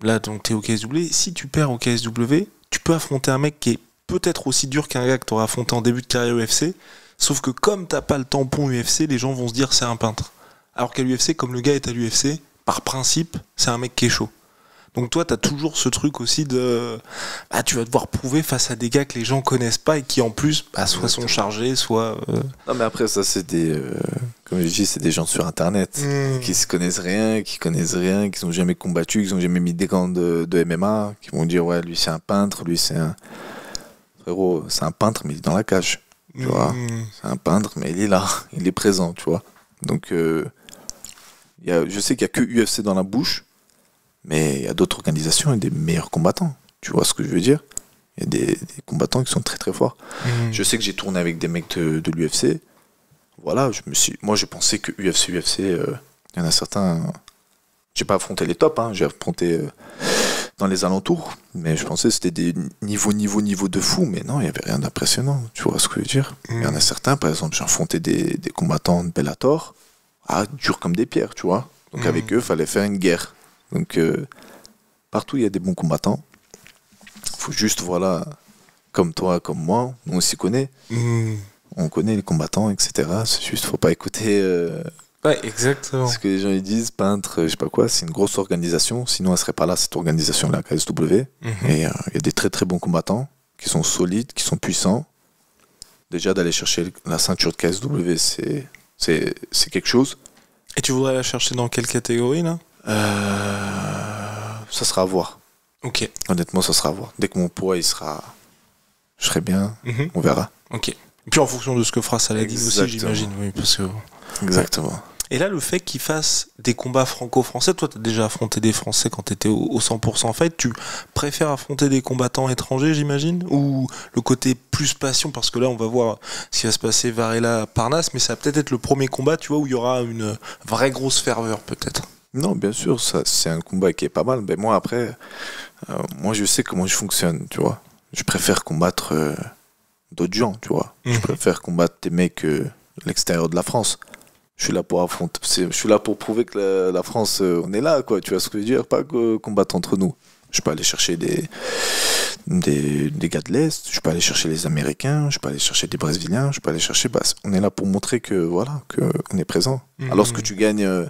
Speaker 1: là, donc t'es au KSW, si tu perds au KSW, tu peux affronter un mec qui est peut-être aussi dur qu'un gars que t'aurais affronté en début de carrière UFC, sauf que comme t'as pas le tampon UFC, les gens vont se dire c'est un peintre. Alors qu'à l'UFC, comme le gars est à l'UFC, par principe, c'est un mec qui est chaud. Donc toi, t'as toujours ce truc aussi de... tu vas devoir prouver face à des gars que les gens connaissent pas et qui en plus, soit sont chargés, soit...
Speaker 2: Non mais après, ça c'est des... comme je dis, c'est des gens sur Internet qui se connaissent rien, qui n'ont jamais combattu, qui n'ont jamais mis des gants de MMA, qui vont dire, ouais, lui c'est un peintre, lui c'est un... Frérot, c'est un peintre, mais il est dans la cage, tu vois. C'est un peintre, mais il est là, il est présent, tu vois. Donc... je sais qu'il n'y a que UFC dans la bouche, mais il y a d'autres organisations et des meilleurs combattants. Tu vois ce que je veux dire? Il y a des combattants qui sont très très forts. Je sais que j'ai tourné avec des mecs de l'UFC. Voilà, moi je pensais que UFC, il y en a certains... J'ai pas affronté les tops, hein, j'ai affronté dans les alentours, mais je pensais que c'était des niveaux de fou, mais non, il n'y avait rien d'impressionnant. Tu vois ce que je veux dire? Il y en a certains, par exemple, j'ai affronté des combattants de Bellator, durs comme des pierres, tu vois. Donc avec eux, il fallait faire une guerre. Donc partout, il y a des bons combattants. Il faut juste, voilà, comme toi, comme moi, nous on s'y connaît. On connaît les combattants, etc. C'est juste, faut pas écouter
Speaker 1: exactement.
Speaker 2: ce que les gens ils disent, peintre, je sais pas quoi. C'est une grosse organisation, sinon elle serait pas là, cette organisation-là, KSW. Et il y a des très très bons combattants qui sont solides, qui sont puissants. Déjà, d'aller chercher la ceinture de KSW, c'est quelque chose.
Speaker 1: Et tu voudrais la chercher dans quelle catégorie, là?
Speaker 2: Ça sera à voir.
Speaker 1: Ok.
Speaker 2: Honnêtement, ça sera à voir. Dès que mon poids, je serai bien, on verra.
Speaker 1: Ok. Et puis en fonction de ce que fera Saladin aussi, j'imagine. Oui, parce que...
Speaker 2: Exactement.
Speaker 1: Et là, le fait qu'il fasse des combats franco-français, toi, tu as déjà affronté des Français quand tu étais au 100% fight, tu préfères affronter des combattants étrangers, j'imagine? Ou le côté plus passion? Parce que là, on va voir ce qui va se passer Varela-Parnasse, mais ça va peut-être être le premier combat, tu vois, où il y aura une vraie grosse ferveur, peut-être.
Speaker 2: Non, bien sûr, ça, c'est un combat qui est pas mal. Mais moi, après, moi, je sais comment je fonctionne, tu vois. Je préfère combattre d'autres gens, tu vois. Je préfère combattre des mecs de l'extérieur de la France. Je suis là pour affronter, je suis là pour prouver que la France, on est là, quoi. Tu vois ce que je veux dire? Pas que combattre entre nous. Je peux aller chercher des gars de l'Est, je peux aller chercher les Américains, je peux aller chercher des Brésiliens, je peux aller chercher... on est là pour montrer que, voilà, qu'on est présent. Alors que tu gagnes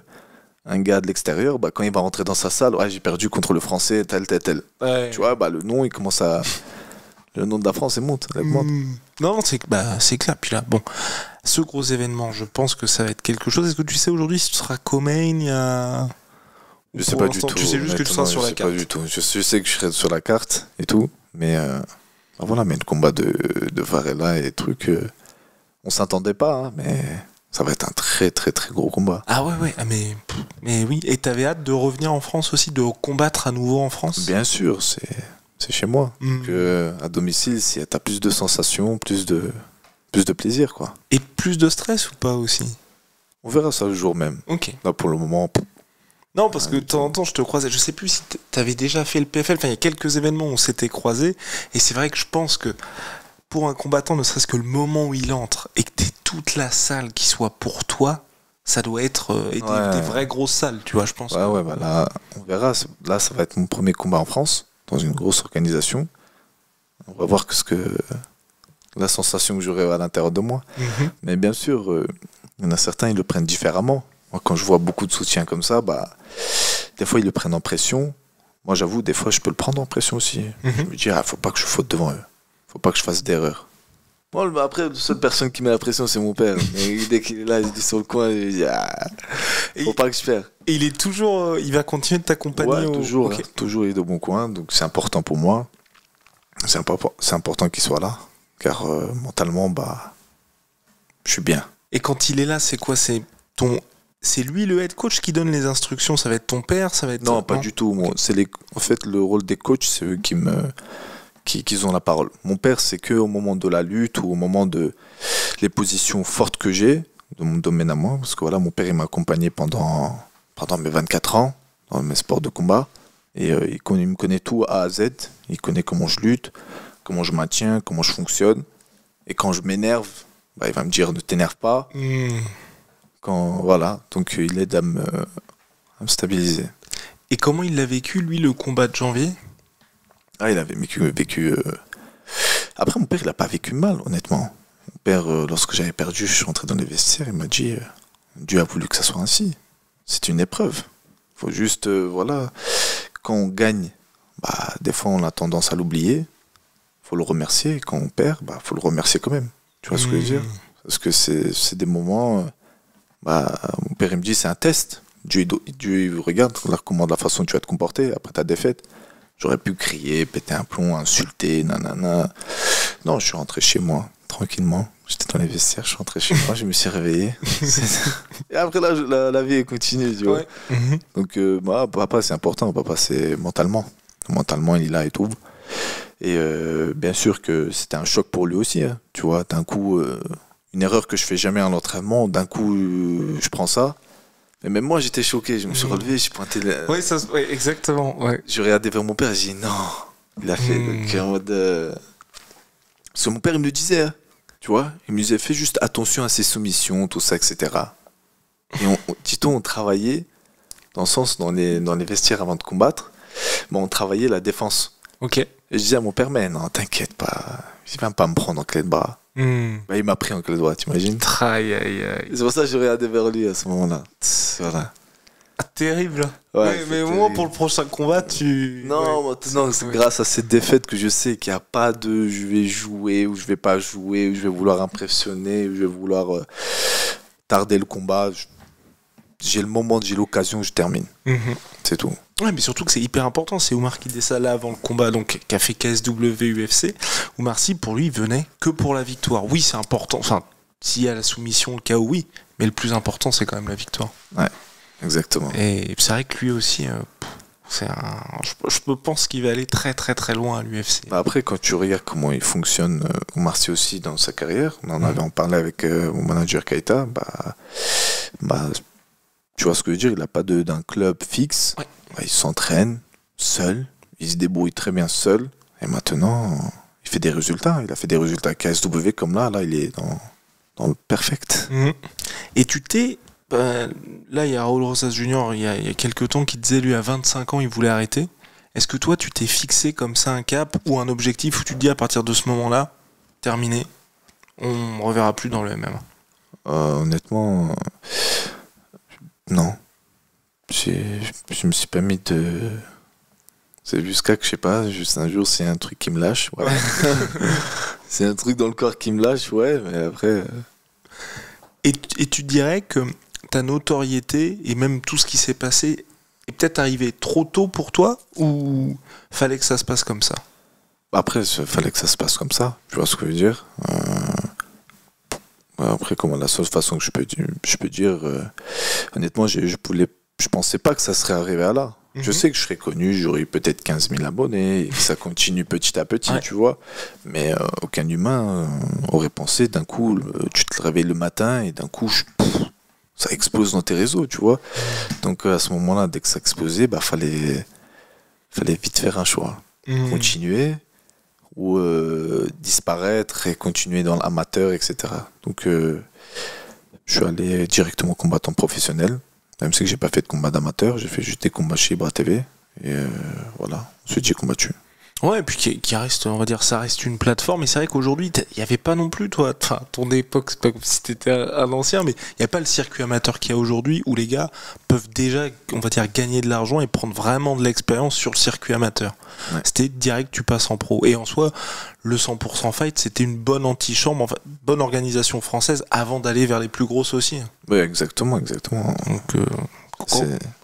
Speaker 2: un gars de l'extérieur, quand il va rentrer dans sa salle, j'ai perdu contre le Français, tel.
Speaker 1: Ouais.
Speaker 2: Tu vois, le nom, il commence à... Le nom de la France, il monte.
Speaker 1: Non, c'est clair. Puis là, bon, ce gros événement, je pense que ça va être quelque chose. Est-ce que tu sais aujourd'hui si tu seras Comain
Speaker 2: Je sais pas du tout.
Speaker 1: Tu sais juste que tu seras sur la carte.
Speaker 2: Pas du tout. Je sais que je serai sur la carte et tout, mais bah voilà, mais le combat de Varela et des trucs, on s'attendait pas, hein, mais ça va être un très très très gros combat.
Speaker 1: Ah ouais, ah, mais oui. Et t'avais hâte de revenir en France aussi, de combattre à nouveau en France?
Speaker 2: Bien sûr, c'est chez moi. Donc, à domicile, t'as plus de sensations, plus de plaisir, quoi.
Speaker 1: Et plus de stress ou pas aussi?
Speaker 2: On verra ça le jour même.
Speaker 1: Ok.
Speaker 2: Là, pour le moment...
Speaker 1: Non, parce que de temps en temps, je te croisais. Je sais plus si t'avais déjà fait le PFL. Enfin, il y a quelques événements où on s'était croisés. Et c'est vrai que je pense que pour un combattant, ne serait-ce que le moment où il entre et que t'es toute la salle qui soit pour toi, ça doit être des vraies grosses salles, tu vois, je pense.
Speaker 2: Ouais, bah là, on verra. Là, ça va être mon premier combat en France, dans une grosse organisation. On va voir la sensation que j'aurai à l'intérieur de moi. Mais bien sûr, il y en a certains, ils le prennent différemment. Moi, quand je vois beaucoup de soutien comme ça, bah, des fois, ils le prennent en pression. Moi, j'avoue, des fois, je peux le prendre en pression aussi. Je me dis, faut pas que je faute devant eux. Faut pas que je fasse d'erreur. Bon, après, la seule personne qui met la pression, c'est mon père. Mais dès qu'il est là, il dit sur le coin, il dit, faut pas que je perds.
Speaker 1: Et il est toujours, il va continuer de t'accompagner.
Speaker 2: Ouais, toujours, okay. Toujours, il est de bon coin. Donc, c'est important pour moi. C'est important qu'il soit là. Car mentalement, bah, je suis bien.
Speaker 1: Et quand il est là, c'est quoi? C'est lui le head coach qui donne les instructions? Ça va être ton père? Ça va être...
Speaker 2: Non, pas du tout. Moi, en fait, le rôle des coachs, c'est eux qui ont la parole. Mon père, c'est que au moment de la lutte ou au moment de les positions fortes que j'ai de mon domaine à moi. Parce que voilà, mon père, il m'a accompagné pendant mes 24 ans dans mes sports de combat. Et il me connaît tout A à Z. Il connaît comment je lutte, comment je maintiens, comment je fonctionne. Et quand je m'énerve, bah, il va me dire ne t'énerve pas. Voilà, donc il aide à me stabiliser.
Speaker 1: Et comment il l'a vécu, lui, le combat de janvier?
Speaker 2: Ah, il avait vécu... Après, mon père, il n'a pas vécu mal, honnêtement. Mon père, lorsque j'avais perdu, je suis rentré dans les vestiaires, il m'a dit Dieu a voulu que ça soit ainsi. C'est une épreuve. Il faut juste, voilà, quand on gagne, bah, des fois, on a tendance à l'oublier. Il faut le remercier. Et quand on perd, bah, faut le remercier quand même. Tu vois ce que je veux dire? Parce que c'est des moments... Bah, mon père, il me dit, c'est un test. Dieu, il regarde comment, de la façon dont tu vas te comporter après ta défaite. J'aurais pu crier, péter un plomb, insulter, nanana. Non, je suis rentré chez moi, tranquillement. J'étais dans les vestiaires, je suis rentré chez moi, je me suis réveillé. Et après, là, la vie continue, tu vois. Ouais. Donc, papa, c'est important. Papa, c'est mentalement. Mentalement, il est là et tout. Et bien sûr que c'était un choc pour lui aussi. Hein. Tu vois, d'un coup, une erreur que je fais jamais en entraînement, d'un coup, je prends ça. Mais même moi, j'étais choqué. Je me suis relevé, j'ai pointé...
Speaker 1: Oui, exactement. Ouais.
Speaker 2: Je regardais vers mon père et j'ai dit non. Il a fait en mode... Parce que mon père, il me le disait. Hein, tu vois, il me disait, fais juste attention à ses soumissions, tout ça, etc. Et on travaillait, dans le sens, dans les vestiaires avant de combattre, mais on travaillait la défense.
Speaker 1: Ok.
Speaker 2: Et je disais à mon père, mais non, t'inquiète pas. Il ne va pas me prendre en clé de bras. Bah, il m'a pris en clé de bras, t'imagines?
Speaker 1: Aïe, aïe, aïe.
Speaker 2: C'est pour ça que je regardais vers lui à ce moment-là. Voilà.
Speaker 1: Ah, terrible.
Speaker 2: Ouais,
Speaker 1: mais au moins pour le prochain combat, tu...
Speaker 2: Non, maintenant, c'est grâce à cette défaite que je sais qu'il n'y a pas de je vais jouer ou je vais pas jouer ou je vais vouloir impressionner ou je vais vouloir tarder le combat. J'ai le moment, j'ai l'occasion, je termine. C'est tout.
Speaker 1: Ouais, mais surtout que c'est hyper important. C'est Oumar qui décide là avant le combat, donc qui a fait KSW UFC. Oumar Sy, pour lui, il venait que pour la victoire. Oui, c'est important. Enfin, s'il y a la soumission, le KO, oui. Mais le plus important, c'est quand même la victoire.
Speaker 2: Ouais, exactement.
Speaker 1: Et c'est vrai que lui aussi, je pense qu'il va aller très très très loin à l'UFC.
Speaker 2: Bah après, quand tu regardes comment il fonctionne, Oumar Sy aussi dans sa carrière, on en avait parlé avec mon manager Keita, tu vois ce que je veux dire, il n'a pas d'un club fixe. Ouais. Bah, il s'entraîne seul, il se débrouille très bien seul. Et maintenant, il fait des résultats. Il a fait des résultats à KSW comme là il est dans le perfect.
Speaker 1: Et là, il y a Raul Rosas Jr., il y a quelques temps, qui disait, lui, à 25 ans, il voulait arrêter. Est-ce que toi, tu t'es fixé comme ça un cap ou un objectif où tu te dis, à partir de ce moment-là, terminé, on ne reverra plus dans le MMA?
Speaker 2: Honnêtement... Non. Je me suis pas mis de... C'est jusqu'à que, je sais pas, juste un jour, c'est un truc qui me lâche. Ouais. C'est un truc dans le corps qui me lâche, ouais, mais après...
Speaker 1: Et tu dirais que ta notoriété et même tout ce qui s'est passé est peut-être arrivé trop tôt pour toi ou fallait que ça se passe comme ça?
Speaker 2: Après, il fallait que ça se passe comme ça, tu vois ce que je veux dire. Après, comment la seule façon que je peux dire, honnêtement, je pensais pas que ça serait arrivé à là. Je sais que je serais connu, j'aurais eu peut-être 15 000 abonnés, et que ça continue petit à petit, tu vois. Mais aucun humain aurait pensé, d'un coup, tu te réveilles le matin et d'un coup, ça explose dans tes réseaux, tu vois. Donc à ce moment-là, dès que ça explosait, bah, fallait vite faire un choix. Continuer ou disparaître et continuer dans l'amateur, etc. Donc je suis allé directement combattant professionnel. Même si j'ai pas fait de combat d'amateur, j'ai fait juste des combats chez Ibra TV. Et voilà, ensuite j'ai combattu.
Speaker 1: Ouais, et puis qui reste, on va dire, ça reste une plateforme. Et c'est vrai qu'aujourd'hui, il n'y avait pas non plus, toi, enfin, ton époque, c'est pas comme si t'étais un ancien, mais il n'y a pas le circuit amateur qu'il y a aujourd'hui où les gars peuvent déjà, on va dire, gagner de l'argent et prendre vraiment de l'expérience sur le circuit amateur. Ouais. C'était direct, tu passes en pro. Et en soi, le 100% Fight, c'était une bonne antichambre, enfin, bonne organisation française avant d'aller vers les plus grosses aussi.
Speaker 2: Oui, exactement, exactement.
Speaker 1: Donc,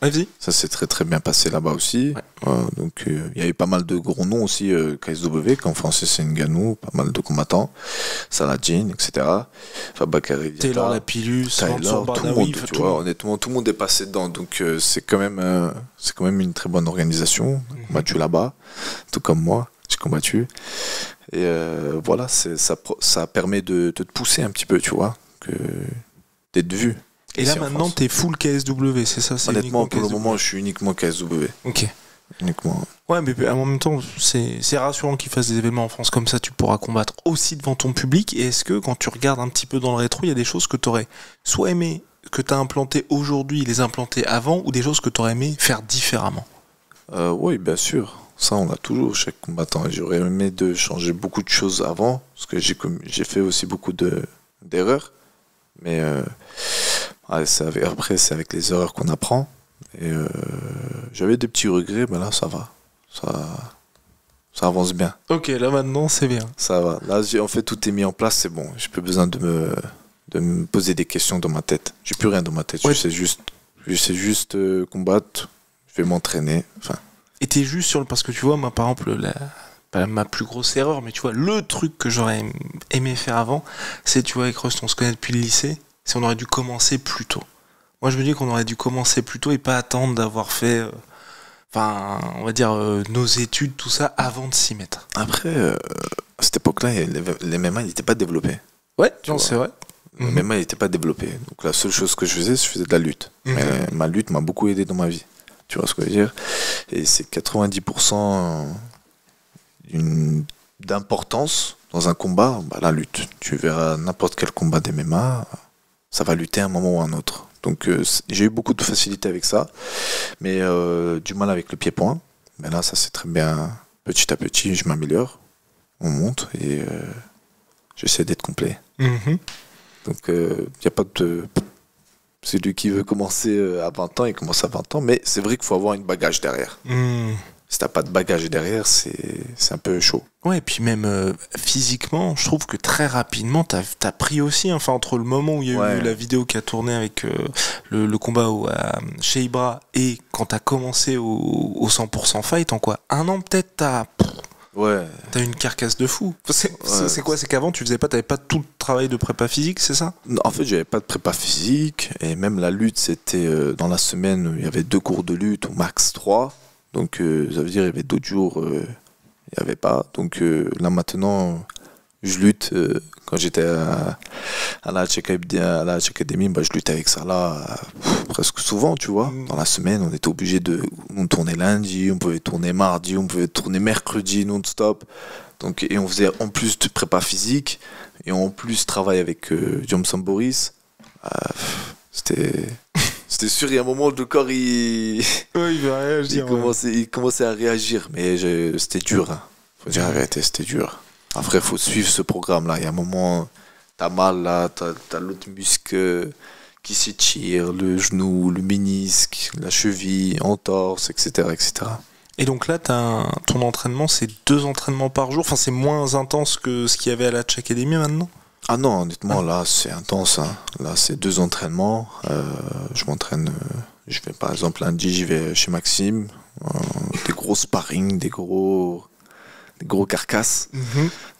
Speaker 1: vas-y.
Speaker 2: Ça s'est très très bien passé là-bas aussi. Ouais. Donc il y avait pas mal de gros noms aussi, KSW, qu'en français c'est Ngannou, pas mal de combattants, Saladin, etc. Fabakary Diatta,
Speaker 1: Taylor Lapillus,
Speaker 2: Taylor, tout le monde, tu vois, honnêtement, tout le monde est passé dedans. Donc c'est quand même une très bonne organisation. J'ai combattu là-bas, tout comme moi, j'ai combattu. Et voilà, ça permet de te pousser un petit peu, tu vois, d'être vu.
Speaker 1: Et là maintenant t'es full KSW, c'est ça?
Speaker 2: Honnêtement pour le moment je suis uniquement KSW.
Speaker 1: Ok.
Speaker 2: Uniquement.
Speaker 1: Ouais, mais en même temps c'est rassurant qu'ils fassent des événements en France comme ça, tu pourras combattre aussi devant ton public. Et est-ce que quand tu regardes un petit peu dans le rétro, il y a des choses que t'aurais soit aimé, que t'as implanté aujourd'hui, les implanter avant, ou des choses que t'aurais aimé faire différemment?
Speaker 2: Oui, bien sûr. Ça, on l'a toujours, chaque combattant. J'aurais aimé de changer beaucoup de choses avant, parce que j'ai fait aussi beaucoup d'erreurs. Mais après, c'est avec les erreurs qu'on apprend. Et j'avais des petits regrets, mais là, ça va. Ça avance bien.
Speaker 1: Ok, là maintenant, c'est bien.
Speaker 2: Ça va. Là, en fait, tout est mis en place, c'est bon. J'ai plus besoin de me poser des questions dans ma tête. J'ai plus rien dans ma tête. Ouais. Je sais juste combattre, je vais m'entraîner. Enfin.
Speaker 1: Et t'es juste sur le... Parce que tu vois, moi, par exemple, pas ma plus grosse erreur, mais tu vois, le truc que j'aurais aimé faire avant, c'est, tu vois, avec Rust, on se connaît depuis le lycée, c'est on aurait dû commencer plus tôt. Moi, je me dis qu'on aurait dû commencer plus tôt et pas attendre d'avoir fait, on va dire, nos études, tout ça, avant de s'y mettre.
Speaker 2: Après, à cette époque-là, les MMA, ils n'étaient pas développés.
Speaker 1: Ouais, non, c'est vrai.
Speaker 2: Les MMA, ils n'étaient pas développés. Donc la seule chose que je faisais de la lutte. Mais ma lutte m'a beaucoup aidé dans ma vie. Tu vois ce que je veux dire? Et c'est 90% d'importance dans un combat, bah, la lutte. Tu verras n'importe quel combat d'MMA, ça va lutter à un moment ou à un autre. Donc j'ai eu beaucoup de facilité avec ça, mais du mal avec le pied-point. Mais là, ça c'est très bien. Petit à petit, je m'améliore, on monte et j'essaie d'être complet. Donc il n'y a pas de... Celui qui veut commencer à 20 ans, il commence à 20 ans, mais c'est vrai qu'il faut avoir une bagage derrière. Si t'as pas de bagage derrière, c'est un peu chaud.
Speaker 1: Ouais, et puis même physiquement, je trouve que très rapidement, t'as pris aussi, enfin, entre le moment où il y a eu la vidéo qui a tourné avec le combat chez Ibra et quand t'as commencé au 100% Fight, en quoi? Un an peut-être, t'as une carcasse de fou. C'est quoi? C'est qu'avant, t'avais pas tout le travail de prépa physique, c'est ça?
Speaker 2: Non, en fait, j'avais pas de prépa physique, et même la lutte, c'était dans la semaine, il y avait 2 cours de lutte, au max 3. Donc ça veut dire il y avait d'autres jours, il n'y avait pas. Donc là maintenant, je lutte. Quand j'étais à la Check Academy, bah, je luttais avec ça là presque souvent, tu vois. Dans la semaine, on était obligé on tournait lundi, on pouvait tourner mardi, on pouvait tourner mercredi non-stop. Donc, et on faisait en plus de prépa physique et en plus travail avec Johnson Boris. C'était sûr, il y a un moment où le corps il
Speaker 1: va réagir.
Speaker 2: Il commençait à réagir, mais c'était dur. Hein. Faut dire la vérité, c'était dur. Après, il faut suivre ce programme-là. Il y a un moment, t'as mal là, t'as l'autre muscle qui s'étire, le genou, le ménisque, la cheville, entorse, etc., etc.
Speaker 1: Et donc là, ton entraînement, c'est 2 entraînements par jour. Enfin, c'est moins intense que ce qu'il y avait à la Check Academy maintenant.
Speaker 2: Ah non, honnêtement, là, c'est intense. Hein. Là, c'est 2 entraînements. Je m'entraîne. Je vais, par exemple, lundi, je vais chez Maxime. Des gros sparring, des gros des gros carcasses,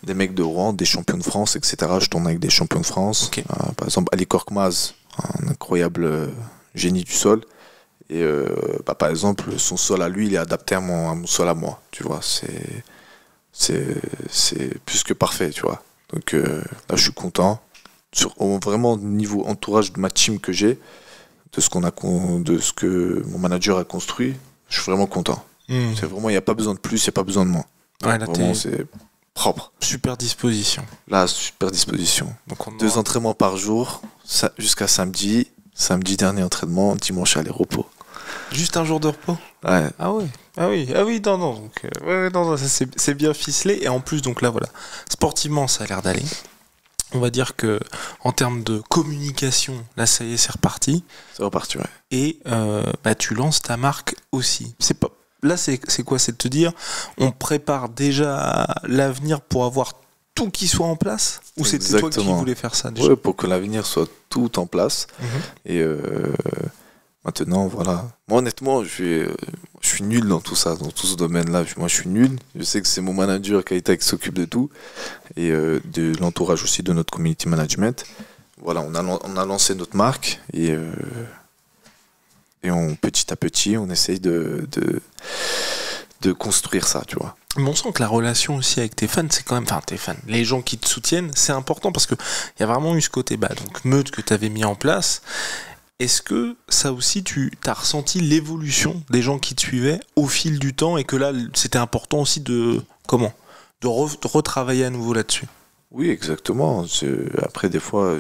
Speaker 2: des mecs de Rouen, des champions de France, etc. Je tourne avec des champions de France.
Speaker 1: Ok.
Speaker 2: Par exemple, Ali Korkmaz, un incroyable génie du sol. Et par exemple, son sol à lui, il est adapté à mon sol à moi. Tu vois, c'est plus que parfait, tu vois. Donc là, je suis content. Vraiment, niveau entourage de ma team que j'ai, de ce que mon manager a construit, je suis vraiment content. C'est vraiment, il n'y a pas besoin de plus, il n'y a pas besoin de moins.
Speaker 1: Ouais, là,
Speaker 2: Vraiment, c'est propre.
Speaker 1: super disposition.
Speaker 2: Là, super disposition.
Speaker 1: Donc on
Speaker 2: 2 entraînements par jour, jusqu'à samedi. Samedi, dernier entraînement, dimanche, aller repos.
Speaker 1: Juste un jour de repos.
Speaker 2: Ouais.
Speaker 1: Ah ouais. Ah oui, non, non. Donc, ouais, non, ça, c'est bien ficelé. Et en plus, donc là, voilà, sportivement, ça a l'air d'aller. On va dire que en termes de communication, là, ça y est, c'est reparti.
Speaker 2: C'est reparti, ouais.
Speaker 1: Et tu lances ta marque aussi. C'est pas. Là, c'est quoi? C'est de te dire, on prépare déjà l'avenir pour avoir tout qui soit en place? Ou c'était toi qui voulais faire ça déjà?
Speaker 2: Ouais, pour que l'avenir soit tout en place. Et maintenant, voilà. Moi, honnêtement, je suis nul dans tout ça, dans tout ce domaine-là. Moi, je suis nul. Je sais que c'est mon manager Kaita qui s'occupe de tout. Et de l'entourage aussi de notre community management. Voilà, on a lancé notre marque. Et petit à petit, on essaye de construire ça, tu vois.
Speaker 1: Mais on sent que la relation aussi avec tes fans, c'est quand même, enfin tes fans, les gens qui te soutiennent, c'est important parce que il y a vraiment eu ce côté, donc meute que tu avais mis en place. Est-ce que ça aussi, tu as ressenti l'évolution des gens qui te suivaient au fil du temps et que là, c'était important aussi de retravailler à nouveau là-dessus?
Speaker 2: Oui, exactement. Après, des fois,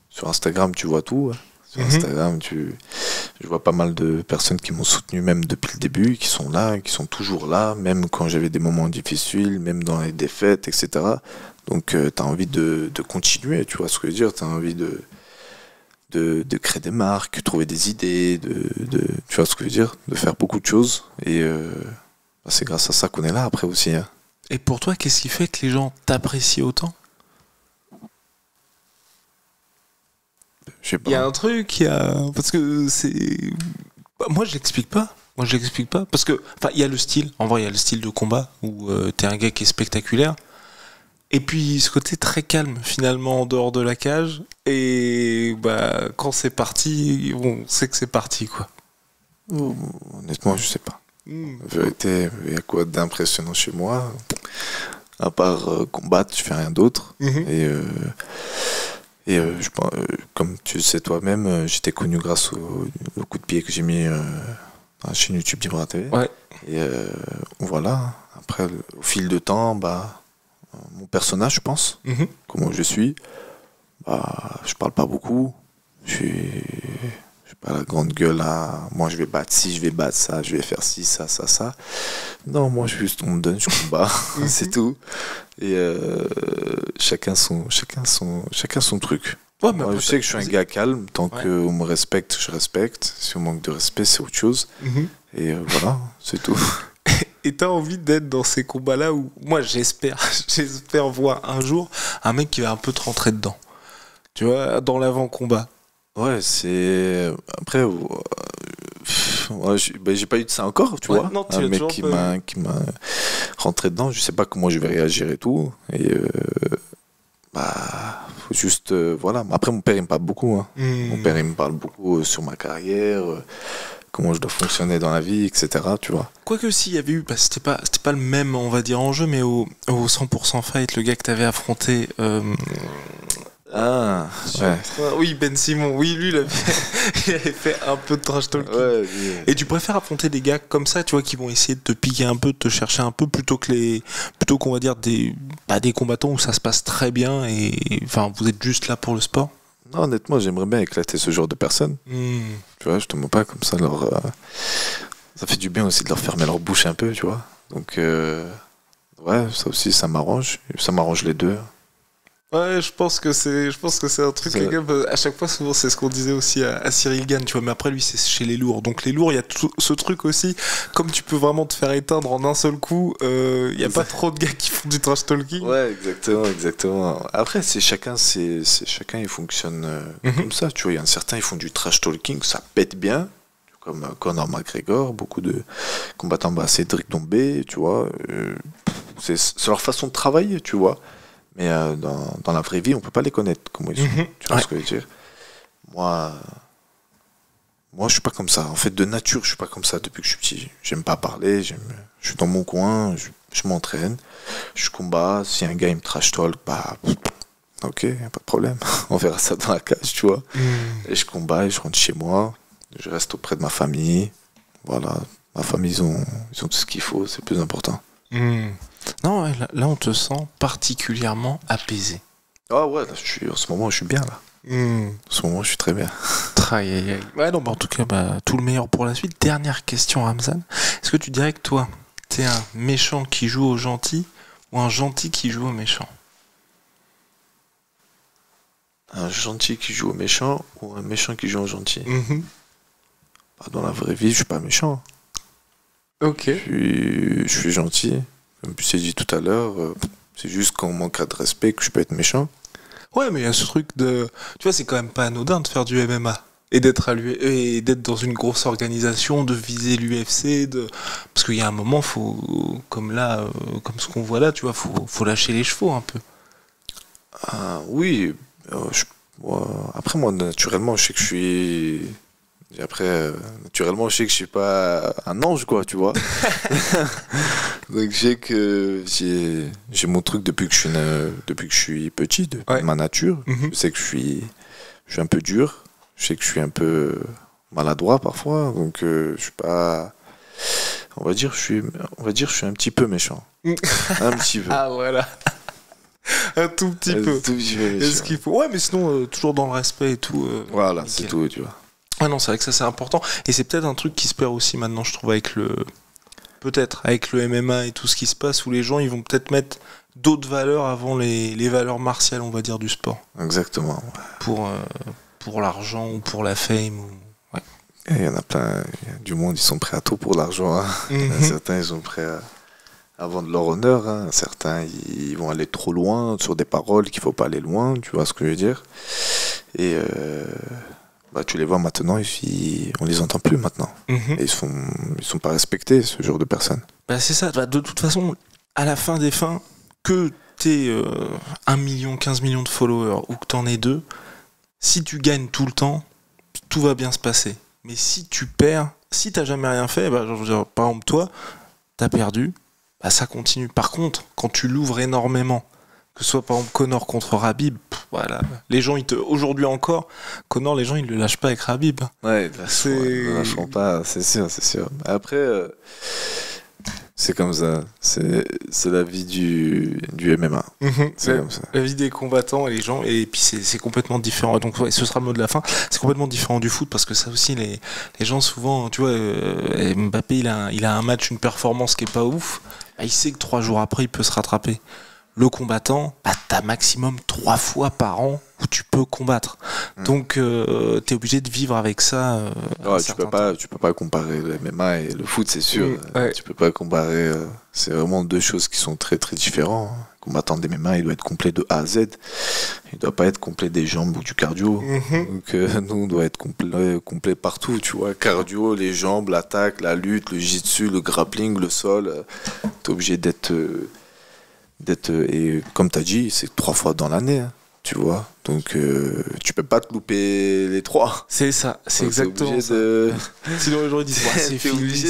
Speaker 2: sur Instagram, tu vois tout. Sur Instagram, je vois pas mal de personnes qui m'ont soutenu même depuis le début, qui sont là, qui sont toujours là, même quand j'avais des moments difficiles, même dans les défaites, etc. Donc tu as envie de continuer, tu vois ce que je veux dire, tu as envie de créer des marques, trouver des idées, tu vois ce que je veux dire, de faire beaucoup de choses. Et c'est grâce à ça qu'on est là après aussi. Hein.
Speaker 1: Et pour toi, qu'est-ce qui fait que les gens t'apprécient autant? Il y a un truc, parce que c'est... Moi, je l'explique pas. Parce que, il y a le style. En vrai, il y a le style de combat où t'es un gars qui est spectaculaire. Et puis, ce côté très calme, finalement, en dehors de la cage. Et quand c'est parti, on sait que c'est parti, quoi.
Speaker 2: Honnêtement, je sais pas. En vérité, il y a quoi d'impressionnant chez moi? À part combattre, je fais rien d'autre. Et comme tu le sais toi-même, j'étais connu grâce au coup de pied que j'ai mis dans la chaîne YouTube d'Ibra TV.
Speaker 1: Ouais.
Speaker 2: Et voilà. Après, au fil de temps, mon personnage, je pense, comment je suis, je parle pas beaucoup. Je suis pas la grande gueule à moi je vais battre ci, je vais battre ça, je vais faire ci, ça. Non, moi juste on me donne, je combats, c'est tout. Et chacun son truc.
Speaker 1: Ouais, mais
Speaker 2: moi, je sais que je suis un gars calme, tant qu'on me respecte, je respecte. Si on manque de respect, c'est autre chose. Et voilà, c'est tout.
Speaker 1: Et t'as envie d'être dans ces combats-là où, moi j'espère voir un jour un mec qui va un peu te rentrer dedans. Tu vois, dans l'avant-combat.
Speaker 2: Ouais, c'est... Après, j'ai pas eu de ça encore, tu vois.
Speaker 1: Non,
Speaker 2: un mec qui m'a rentré dedans, je sais pas comment je vais réagir et tout. Et faut juste... voilà. Après, mon père, il me parle beaucoup. Hein. Mon père, il me parle beaucoup sur ma carrière, comment je dois fonctionner dans la vie, etc. Tu vois.
Speaker 1: Quoique s'il y avait eu, c'était pas le même, on va dire, enjeu, mais au 100% Fight, le gars que t'avais affronté... Oui, Ben Simon, oui, lui, il avait fait un peu de trash talking.
Speaker 2: Ouais,
Speaker 1: et tu préfères affronter des gars comme ça, tu vois, qui vont essayer de te piquer un peu, de te chercher un peu, plutôt qu'on va dire des combattants où ça se passe très bien et enfin, vous êtes juste là pour le sport?
Speaker 2: Non, honnêtement, j'aimerais bien éclater ce genre de personnes. Tu vois, je te mens pas comme ça, ça fait du bien aussi de leur fermer leur bouche un peu, tu vois. Donc, ouais, ça aussi, ça m'arrange les deux.
Speaker 1: Ouais, je pense que c'est un truc, les gars, à chaque fois, souvent, c'est ce qu'on disait aussi à Cyril Gann, tu vois, mais après, lui, c'est chez les lourds. Donc, les lourds, il y a ce truc aussi, comme tu peux vraiment te faire éteindre en un seul coup, il n'y a pas trop de gars qui font du trash talking.
Speaker 2: Ouais, exactement. Après, chacun, il fonctionne comme ça, tu vois. Il y en a certains, ils font du trash talking, ça pète bien. comme Conor McGregor, beaucoup de combattants, Cédric Doumbé, tu vois. C'est leur façon de travailler, tu vois. Mais dans la vraie vie, on peut pas les connaître, comment ils sont. Tu vois ce que je veux dire? Moi, je suis pas comme ça. En fait, de nature, je suis pas comme ça depuis que je suis petit. J'aime pas parler, je suis dans mon coin, je m'entraîne, je combats. Si un gars il me trash talk, ok, y a pas de problème. On verra ça dans la cage, tu vois. Et je combats et je rentre chez moi. Je reste auprès de ma famille. Voilà. Ma famille, ils ont tout ce qu'il faut, c'est le plus important.
Speaker 1: Non, là, on te sent particulièrement apaisé.
Speaker 2: Ah ouais, là, en ce moment, je suis bien, là. En ce moment, je suis très bien.
Speaker 1: Ouais, non, en tout cas, tout le meilleur pour la suite. Dernière question, Ramzan. Est-ce que tu dirais que toi, t'es un méchant qui joue au gentil ou un gentil qui joue au méchant?
Speaker 2: Un gentil qui joue au méchant ou un méchant qui joue au gentil? Dans la vraie vie, je suis pas méchant.
Speaker 1: Ok.
Speaker 2: Je suis gentil. Comme je t'ai dit tout à l'heure, c'est juste qu'en manque de respect que je peux être méchant.
Speaker 1: Ouais, mais il y a ce truc de... Tu vois, c'est quand même pas anodin de faire du MMA. Et d'être dans une grosse organisation, de viser l'UFC, parce qu'il y a un moment, faut, comme là, comme ce qu'on voit là, tu vois, faut lâcher les chevaux un peu.
Speaker 2: Ah oui. Après, moi, naturellement, je sais que je suis... naturellement, je sais que je suis pas un ange, quoi, tu vois. Donc, je sais que j'ai mon truc depuis que je suis petit, de ma nature. Je sais que je suis un peu dur. Je sais que je suis un peu maladroit parfois. Donc, je suis pas... On va dire, je suis un petit peu méchant. Un petit peu.
Speaker 1: Ah, voilà. Un tout petit peu. Est-ce qu'il faut... Ouais, mais sinon, toujours dans le respect et tout.
Speaker 2: Voilà, c'est tout, tu vois.
Speaker 1: Ah non, c'est vrai que ça c'est important. Et c'est peut-être un truc qui se perd aussi maintenant, je trouve, avec le MMA et tout ce qui se passe, où les gens ils vont peut-être mettre d'autres valeurs avant les valeurs martiales, on va dire, du sport.
Speaker 2: Exactement.
Speaker 1: Pour l'argent ou pour la fame. Ouais.
Speaker 2: Il y en a plein, du monde, ils sont prêts à tout pour l'argent. Hein. Certains, ils sont prêts à vendre leur honneur. Hein. Certains, ils vont aller trop loin sur des paroles qu'il ne faut pas aller loin, tu vois ce que je veux dire. Et tu les vois maintenant, on les entend plus maintenant. Et ils sont pas respectés, ce genre de personnes.
Speaker 1: C'est ça. De toute façon, à la fin des fins, que t'aies 1 million, 15 millions de followers ou que t'en aies 2, si tu gagnes tout le temps, tout va bien se passer. Mais si tu perds, si t'as jamais rien fait, je veux dire, par exemple toi, t'as perdu, ça continue. Par contre, quand tu l'ouvres énormément, que ce soit par exemple Conor contre Khabib, voilà. Les gens, aujourd'hui encore, Conor, les gens, ils le lâchent pas avec Khabib.
Speaker 2: Ouais, ils ne lâcheront pas, c'est sûr. Après, c'est comme ça. C'est la vie du MMA. C'est comme ça.
Speaker 1: La vie des combattants et les gens, et puis c'est complètement différent. Donc, ouais, ce sera le mot de la fin. C'est complètement différent du foot parce que ça aussi, les gens, souvent, tu vois, Mbappé, il a un match, une performance qui est pas ouf. Il sait que 3 jours après, il peut se rattraper. Le combattant, t'as maximum 3 fois par an où tu peux combattre. Donc, t'es obligé de vivre avec ça.
Speaker 2: Tu peux pas comparer le MMA et le foot, c'est sûr. Tu peux pas comparer. C'est vraiment 2 choses qui sont très très différentes. Un combattant de MMA, il doit être complet de A à Z. Il doit pas être complet des jambes ou du cardio. Donc, nous, on doit être complet partout. Tu vois, cardio, les jambes, l'attaque, la lutte, le jiu-jitsu, le grappling, le sol. T'es obligé d'être et comme tu as dit, c'est 3 fois dans l'année, hein, tu vois. Donc tu peux pas te louper les 3.
Speaker 1: C'est ça, c'est donc exactement ça. Sinon les gens disent c'est fini.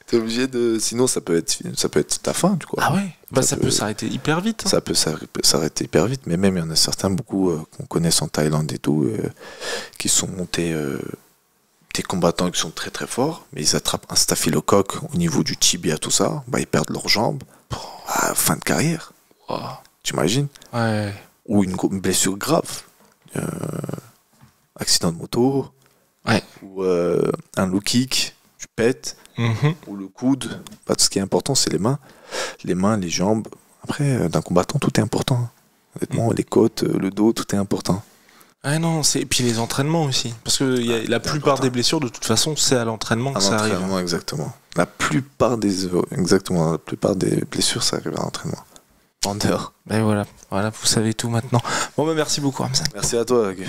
Speaker 2: T'es obligé de. Sinon ça peut être ta fin, tu vois.
Speaker 1: Ah ouais. Ça peut s'arrêter hyper vite. Hein.
Speaker 2: Ça peut s'arrêter hyper vite, mais même il y en a certains beaucoup qu'on connaît en Thaïlande et tout, qui sont montés. Des combattants qui sont très très forts, mais ils attrapent un staphylocoque au niveau du tibia, tout ça, ils perdent leurs jambes. Fin de carrière.
Speaker 1: Wow.
Speaker 2: T'imagines?
Speaker 1: Ouais.
Speaker 2: Ou une blessure grave. Accident de moto.
Speaker 1: Ouais.
Speaker 2: Ou un low kick, tu pètes. Ou le coude. Ce qui est important, c'est les mains. Les mains, les jambes. Après, d'un combattant, tout est important. Honnêtement, les côtes, le dos, tout est important.
Speaker 1: Ah non, et puis les entraînements aussi. Parce que la plupart des blessures, de toute façon, c'est à l'entraînement que ça arrive.
Speaker 2: Exactement. La plupart des blessures, ça arrive à l'entraînement. Vendeur.
Speaker 1: Et voilà, vous savez tout maintenant. Bon, merci beaucoup, Ramzan.
Speaker 2: Merci à toi, Guy.